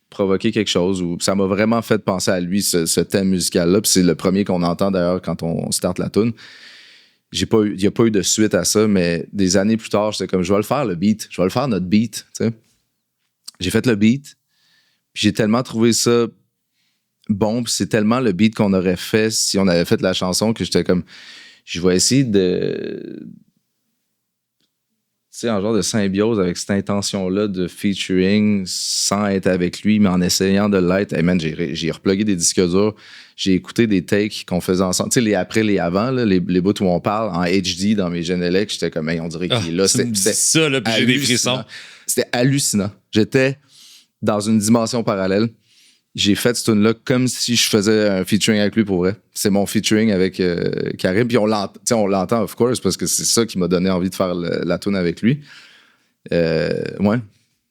provoquer quelque chose, ou ça m'a vraiment fait penser à lui, ce thème musical-là, puis c'est le premier qu'on entend d'ailleurs quand on starte la tune. Il n'y a pas eu de suite à ça, mais des années plus tard, j'étais comme, je vais le faire, le beat. Je vais le faire, notre beat. T'sais. J'ai fait le beat. Puis j'ai tellement trouvé ça bon. Puis c'est tellement le beat qu'on aurait fait si on avait fait la chanson que j'étais comme, je vais essayer de... Tu sais, un genre de symbiose avec cette intention-là de featuring sans être avec lui, mais en essayant de l'être. Hey man, j'ai replugué des disques durs. J'ai écouté des takes qu'on faisait ensemble. Tu sais, les après, les avant, là, les bouts où on parle en HD dans mes Genelec, j'étais comme, hey, on dirait qu'il est là. C'était ça, là, puis j'ai des frissons. C'était hallucinant. J'étais dans une dimension parallèle. J'ai fait cette tune-là comme si je faisais un featuring avec lui pour vrai. C'est mon featuring avec Karim. Puis on l'entend, of course, parce que c'est ça qui m'a donné envie de faire la tune avec lui. Ouais,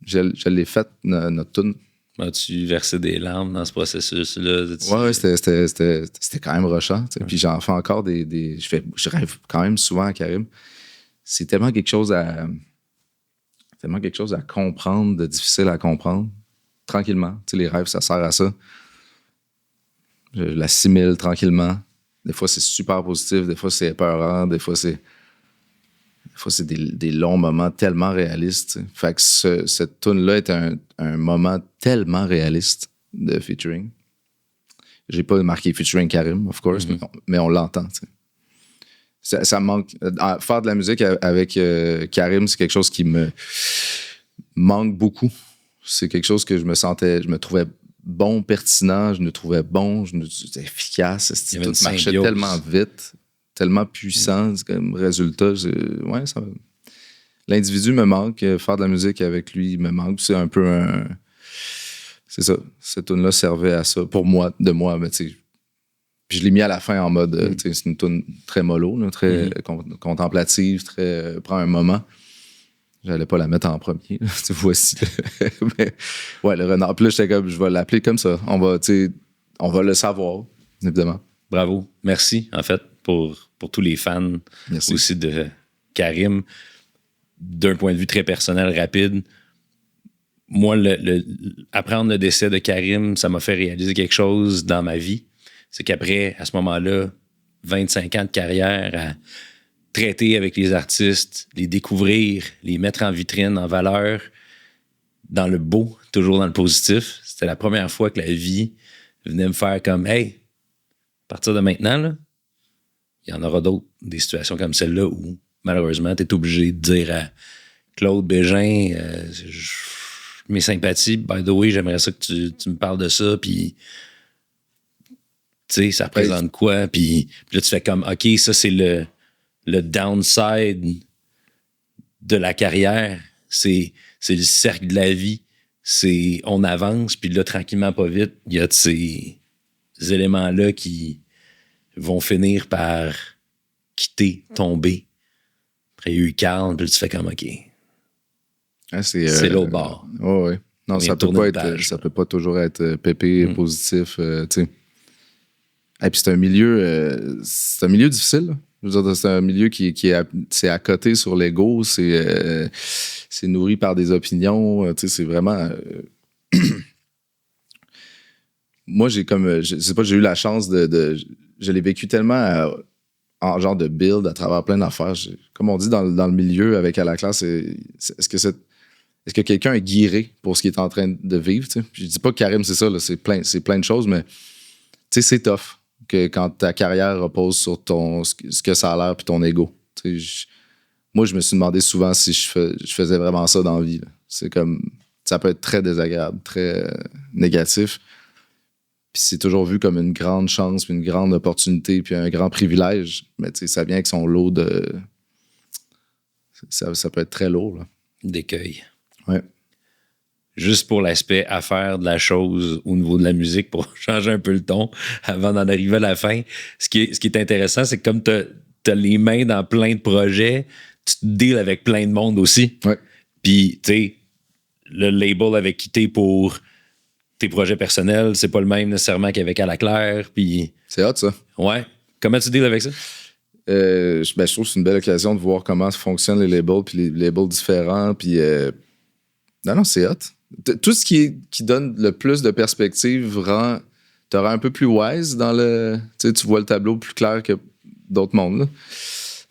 je l'ai faite, notre tune. As-tu versé des larmes dans ce processus-là? Ouais, c'était quand même rushant. Ouais. Puis j'en fais encore je rêve quand même souvent à Karim. C'est tellement quelque chose à comprendre, de difficile à comprendre. Tranquillement. Tu sais, les rêves, ça sert à ça. Je l'assimile tranquillement. Des fois, c'est super positif. Des fois, c'est épeurant. Des fois, c'est des longs moments tellement réalistes. T'sais. Fait que cette tune-là est un moment tellement réaliste de featuring. J'ai pas marqué featuring Karim, of course, mais on l'entend. T'sais. Ça manque. Faire de la musique avec Karim, c'est quelque chose qui me manque beaucoup. C'est quelque chose que je me trouvais bon, pertinent, je me trouvais bon, efficace. Tout marchait tellement vite, tellement puissant comme résultat. L'individu me manque, faire de la musique avec lui me manque. C'est un peu c'est ça. Cette tune-là servait à ça, pour moi, mais tu sais. Puis je l'ai mis à la fin en mode, c'est une tune très mollo, là, très contemplative, prend un moment. J'allais pas la mettre en premier. Voici. Mais ouais, le renard. Puis là, j'étais comme, je vais l'appeler comme ça. On va le savoir, évidemment. Bravo. Merci, en fait, pour tous les fans. Merci. Aussi de Karim. D'un point de vue très personnel, rapide, moi, apprendre le décès de Karim, ça m'a fait réaliser quelque chose dans ma vie. C'est qu'après, à ce moment-là, 25 ans de carrière à traiter avec les artistes, les découvrir, les mettre en vitrine, en valeur, dans le beau, toujours dans le positif. C'était la première fois que la vie venait me faire comme « Hey, à partir de maintenant, là, il y en aura d'autres, des situations comme celle-là où, malheureusement, tu es obligé de dire à Claude Bégin, mes sympathies, by the way, j'aimerais ça que tu me parles de ça, puis tu sais, ça représente quoi? Puis là, tu fais comme « OK, ça, c'est le downside de la carrière, c'est le cercle de la vie. On avance, puis là, tranquillement, pas vite, il y a ces éléments-là qui vont finir par quitter, tomber. Après, il y a eu Carl, puis là, tu fais comme OK. C'est l'autre bord. Ouais. Non, ça peut pas toujours être pépé, positif, tu sais. Et puis c'est un milieu difficile, là. Je veux dire, c'est un milieu c'est à côté sur l'ego, c'est nourri par des opinions. Tu sais, c'est vraiment. Moi, je sais pas, j'ai eu la chance je l'ai vécu tellement en genre de build à travers plein d'affaires. Comme on dit dans le milieu avec à la classe, est-ce que quelqu'un est guiré pour ce qu'il est en train de vivre? T'sais? Je dis pas que Karim, c'est ça, là, c'est plein de choses, mais c'est tough que quand ta carrière repose sur ce que ça a l'air puis ton ego. Moi, je me suis demandé souvent si je faisais vraiment ça dans la vie. Là. C'est comme. Ça peut être très désagréable, très négatif. Puis c'est toujours vu comme une grande chance, puis une grande opportunité, puis un grand privilège. Mais ça vient avec son lot de. Ça peut être très lourd. Là. D'écueil. Ouais. Juste pour l'aspect affaire de la chose au niveau de la musique, pour changer un peu le ton avant d'en arriver à la fin. Ce qui est intéressant, c'est que comme tu as les mains dans plein de projets, tu te deals avec plein de monde aussi. Ouais. Puis, tu sais, le label avec qui t'es pour tes projets personnels, c'est pas le même nécessairement qu'avec À la Claire. Puis. C'est hot, ça. Ouais. Comment tu deals avec ça? Je trouve que c'est une belle occasion de voir comment fonctionnent les labels, puis les labels différents. Puis. Non, c'est hot. Tout ce qui donne le plus de perspective te rend un peu plus wise dans le. Tu vois le tableau plus clair que d'autres mondes. Là.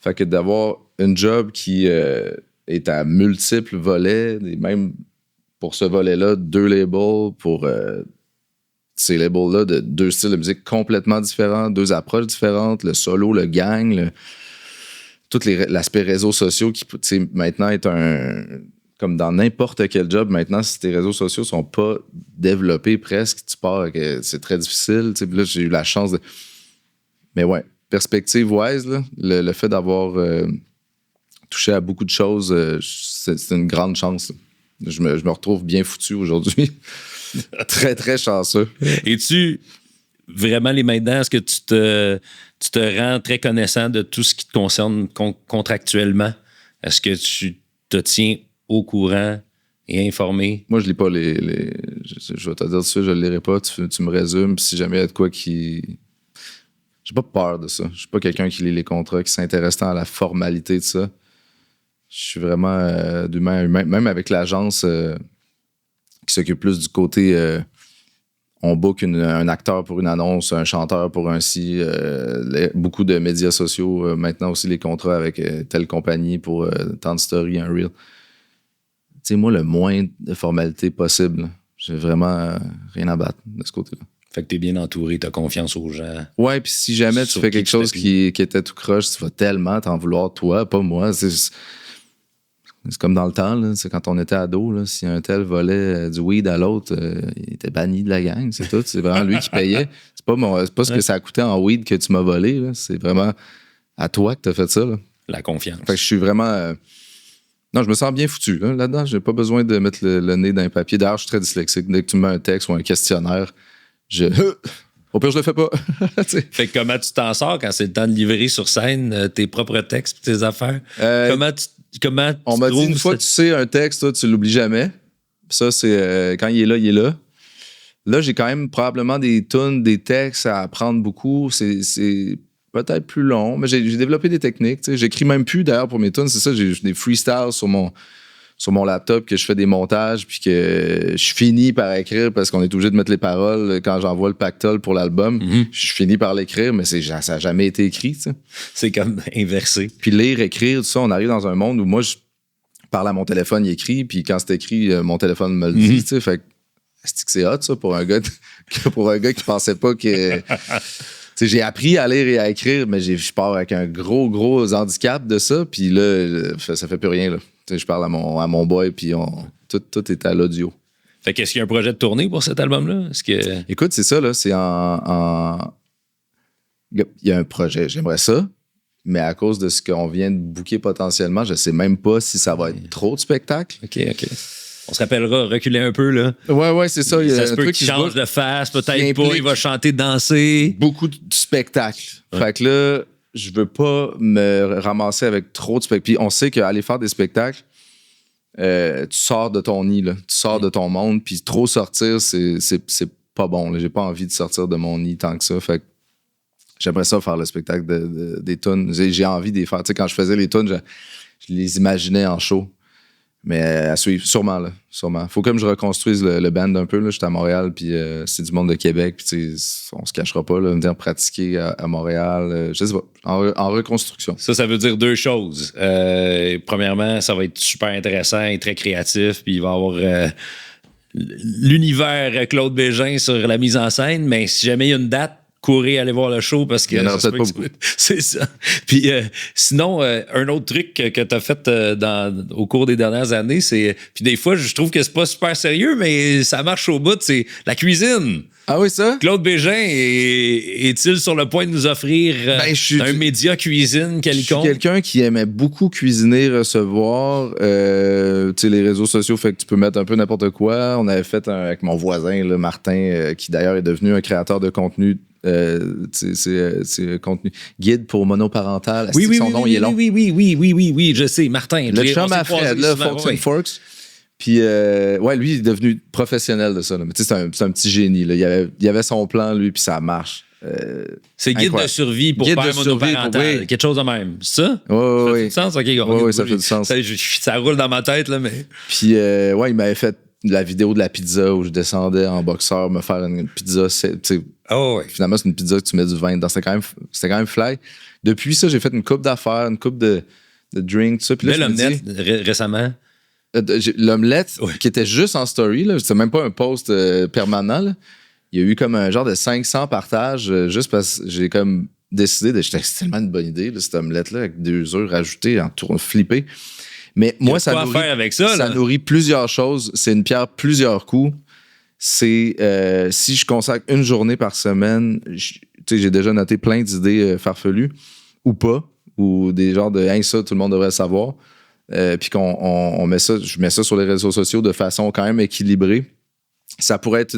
Fait que d'avoir une job qui est à multiples volets, et même pour ce volet-là, 2 labels pour ces labels-là de 2 styles de musique complètement différents, 2 approches différentes, le solo, le gang, tout l'aspect réseaux sociaux qui maintenant est comme dans n'importe quel job, maintenant, si tes réseaux sociaux sont pas développés presque, tu pars, c'est très difficile. Là, j'ai eu la chance de. Mais ouais, perspective-wise, là, le fait d'avoir touché à beaucoup de choses, c'est une grande chance. Je me retrouve bien foutu aujourd'hui. Très, très chanceux. Es-tu vraiment les mains dedans? Est-ce que tu te rends très connaissant de tout ce qui te concerne contractuellement? Est-ce que tu te tiens au courant et informé? Moi, je lis pas je vais te dire tout de suite, je le lirai pas. Tu me résumes, puis si jamais il y a de quoi qui. J'ai pas peur de ça. Je suis pas quelqu'un qui lit les contrats, qui s'intéresse tant à la formalité de ça. Je suis vraiment d'humain à humain. Même avec l'agence qui s'occupe plus du côté on book un acteur pour une annonce, un chanteur pour un ci, beaucoup de médias sociaux. Maintenant aussi les contrats avec telle compagnie pour tant de story, un reel. Tu sais, moi, le moins de formalité possible. J'ai vraiment rien à battre de ce côté-là. Fait que t'es bien entouré, t'as confiance aux gens. Ouais, puis si jamais tu fais quelque chose qui était tout croche, tu vas tellement t'en vouloir, toi, pas moi. C'est comme dans le temps, là, c'est quand on était ado, là, si un tel volait du weed à l'autre, il était banni de la gang, c'est tout. C'est vraiment lui qui payait. C'est pas ce que ça coûtait en weed que tu m'as volé. Là. C'est vraiment à toi que t'as fait ça. Là. La confiance. Fait que je suis vraiment... Non, je me sens bien foutu. Là-dedans, j'ai pas besoin de mettre le nez dans un papier. D'ailleurs, je suis très dyslexique. Dès que tu me mets un texte ou un questionnaire, au pire, je le fais pas. Fait que comment tu t'en sors quand c'est le temps de livrer sur scène tes propres textes et tes affaires? Comment on m'a dit une fois que tu sais un texte, toi, tu l'oublies jamais. Ça, c'est quand il est là, il est là. Là, j'ai quand même probablement des tunes, des textes à apprendre beaucoup. C'est peut-être plus long, mais j'ai développé des techniques. T'sais. J'écris même plus d'ailleurs pour mes tunes. C'est ça, j'ai des freestyles sur mon laptop que je fais des montages puis que je finis par écrire parce qu'on est obligé de mettre les paroles quand j'envoie le pactole pour l'album. Mm-hmm. Je finis par l'écrire, mais ça n'a jamais été écrit. T'sais. C'est comme inversé. Puis lire, écrire, tout ça, on arrive dans un monde où moi, je parle à mon téléphone, il écrit, puis quand c'est écrit, mon téléphone me le dit. Mm-hmm. Fait que c'est hot, ça, pour un gars qui pensait pas que... j'ai appris à lire et à écrire, mais je pars avec un gros handicap de ça, puis là, ça fait plus rien, là. Je parle à mon boy, puis tout est à l'audio. Fait qu'est-ce qu'il y a un projet de tournée pour cet album-là? Écoute, c'est ça, là. C'est il y a un projet. J'aimerais ça, mais à cause de ce qu'on vient de booker potentiellement, je sais même pas si ça va être trop de spectacles. OK. On se rappellera, reculer un peu, là. Ouais, c'est ça. Ça se peut qu'il change de face, peut-être pas, il va chanter, danser. Beaucoup de spectacles. Ouais. Fait que là, je veux pas me ramasser avec trop de spectacles. Puis on sait qu'aller faire des spectacles, tu sors de ton nid, là. Tu sors de ton monde, puis trop sortir, c'est pas bon. Là. J'ai pas envie de sortir de mon nid tant que ça. Fait que j'aimerais ça faire le spectacle des tunes. J'ai envie de les faire. Tu sais, quand je faisais les tunes, je les imaginais en show. Mais à suivre, sûrement, là. Sûrement. Faut comme je reconstruise le band un peu, là. J'étais à Montréal, puis c'est du monde de Québec, puis tu sais, on se cachera pas, là. Me dire pratiquer à Montréal, je sais pas, en reconstruction. Ça veut dire deux choses. Premièrement, ça va être super intéressant et très créatif, puis il va y avoir l'univers Claude Bégin sur la mise en scène, mais si jamais il y a une date, courez aller voir le show parce que il y en aura peut-être pas beaucoup. C'est ça. Puis sinon, un autre truc que tu as fait au cours des dernières années, c'est. Puis des fois, je trouve que c'est pas super sérieux, mais ça marche au bout, c'est la cuisine. Ah oui, ça? Claude Bégin est-il sur le point de nous offrir un média cuisine quelconque? Je suis quelqu'un qui aimait beaucoup cuisiner, recevoir. Tu sais, les réseaux sociaux, fait que tu peux mettre un peu n'importe quoi. On avait fait avec mon voisin, là, Martin, qui d'ailleurs est devenu un créateur de contenu. C'est contenu guide pour monoparental. Oui, son nom il est long. Oui, je sais, Martin. Le chum à Fred, là, Forks and Forks. Puis, ouais, lui, il est devenu professionnel de ça. Là. Mais tu sais, c'est un petit génie. Là. Il avait son plan, lui, puis ça marche. C'est guide de survie pour père monoparental. Quelque chose de même. C'est ça? Oui, ça fait du sens? OK, oui, ça fait du sens. Ça roule dans ma tête, là, mais... Puis, ouais, il m'avait fait la vidéo de la pizza où je descendais en boxeur me faire une pizza. Ouais. Finalement, c'est une pizza que tu mets du vin dedans. C'était quand même fly. Depuis ça, j'ai fait une coupe d'affaires, une coupe de drinks, tout ça. Puis là, l'omelette récemment. L'omelette, qui était juste en story, là, c'était même pas un post permanent. Là. Il y a eu comme un genre de 500 partages juste parce que j'ai comme décidé c'était tellement une bonne idée, là, cette omelette-là, avec 2 œufs rajoutés, en tour flippé. Mais moi, ça nourrit plusieurs choses. C'est une pierre plusieurs coups. C'est si je consacre une journée par semaine, j'ai déjà noté plein d'idées farfelues ou pas, ou des genres de hey, ça, tout le monde devrait le savoir. Puis qu'on met ça, je mets ça sur les réseaux sociaux de façon quand même équilibrée. Ça pourrait être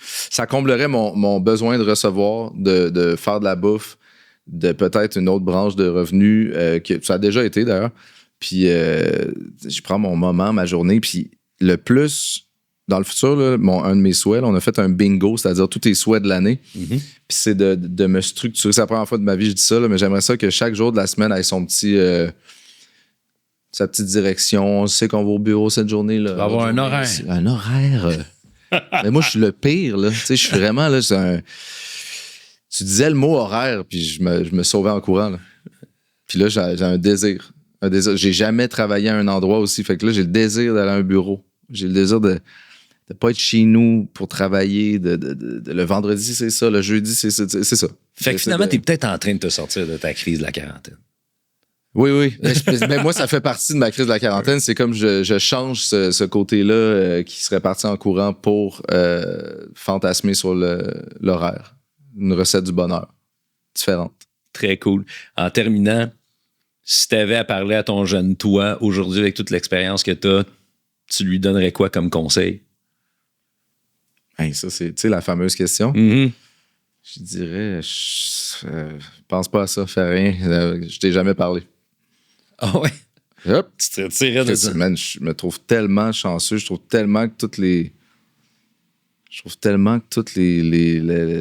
ça comblerait mon besoin de recevoir, de faire de la bouffe, de peut-être une autre branche de revenus, que ça a déjà été d'ailleurs. Puis je prends mon moment, ma journée, puis le plus, dans le futur, là, un de mes souhaits, là, on a fait un bingo, c'est-à-dire tous tes souhaits de l'année. Mm-hmm. Puis c'est de me structurer. C'est la première fois de ma vie que je dis ça, là, mais j'aimerais ça que chaque jour de la semaine ait son petit... sa petite direction. On sait qu'on va au bureau cette journée-là. Tu vas avoir un horaire. Un horaire. Mais moi, je suis le pire, là. Tu sais, je suis vraiment, là, Tu disais le mot horaire, puis je me sauvais en courant, là. Puis là, j'ai un désir. J'ai jamais travaillé à un endroit aussi. Fait que là, j'ai le désir d'aller à un bureau. J'ai le désir de pas être chez nous pour travailler. Le vendredi, c'est ça. Le jeudi, c'est ça. Fait que finalement, t'es peut-être en train de te sortir de ta crise de la quarantaine. Oui. Mais moi, ça fait partie de ma crise de la quarantaine. C'est comme je change ce côté-là qui serait parti en courant pour fantasmer sur l'horaire. Une recette du bonheur différente. Très cool. En terminant, si tu avais à parler à ton jeune toi aujourd'hui avec toute l'expérience que tu as, tu lui donnerais quoi comme conseil? Hey, ça, c'est la fameuse question. Mm-hmm. Je dirais, pense pas à ça, fais rien. Je t'ai jamais parlé. Ah ouais? Hop. Tu te retirais de ça. Man, je me trouve tellement chanceux. Je trouve tellement que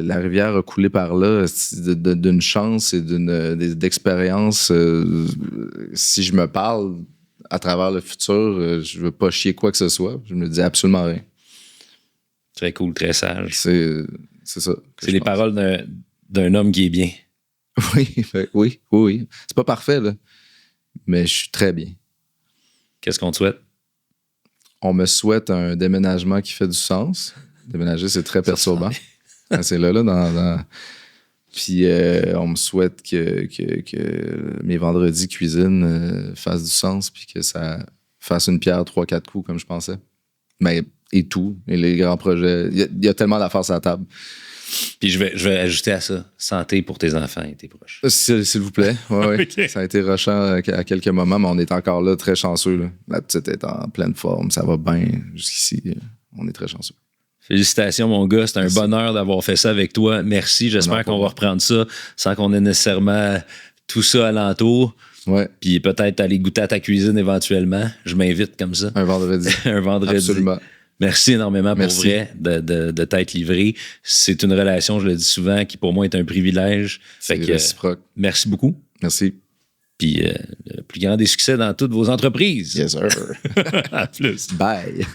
la rivière a coulé par là d'une chance et d'expérience. Si je me parle à travers le futur, je veux pas chier quoi que ce soit. Je me dis absolument rien. Très cool, très sage. C'est ça. C'est les paroles d'un homme qui est bien. Oui. C'est pas parfait, là. Mais je suis très bien. Qu'est-ce qu'on te souhaite? On me souhaite un déménagement qui fait du sens. Déménager, c'est très perturbant. C'est là. Puis on me souhaite que mes vendredis cuisine fassent du sens puis que ça fasse une pierre 3-4 coups comme je pensais. Mais et tout. Et les grands projets. Il y a tellement d'affaires sur la table. Puis je vais ajouter à ça, santé pour tes enfants et tes proches. S'il vous plaît. Ouais. Okay. Ça a été rushant à quelques moments, mais on est encore là, très chanceux. Là. La petite est en pleine forme, ça va bien. Jusqu'ici, on est très chanceux. Félicitations, mon gars. C'est un bonheur d'avoir fait ça avec toi. Merci. J'espère qu'on va reprendre ça sans qu'on ait nécessairement tout ça alentour. Ouais. Puis peut-être aller goûter à ta cuisine éventuellement. Je m'invite comme ça. Un vendredi. Un vendredi. Absolument. Merci énormément pour Merci. vrai de t'être livré. C'est une relation, je le dis souvent, qui pour moi est un privilège. Fait C'est que réciproque. merci beaucoup. Merci. Puis le plus grand des succès dans toutes vos entreprises. Yes, sir. À plus. Bye.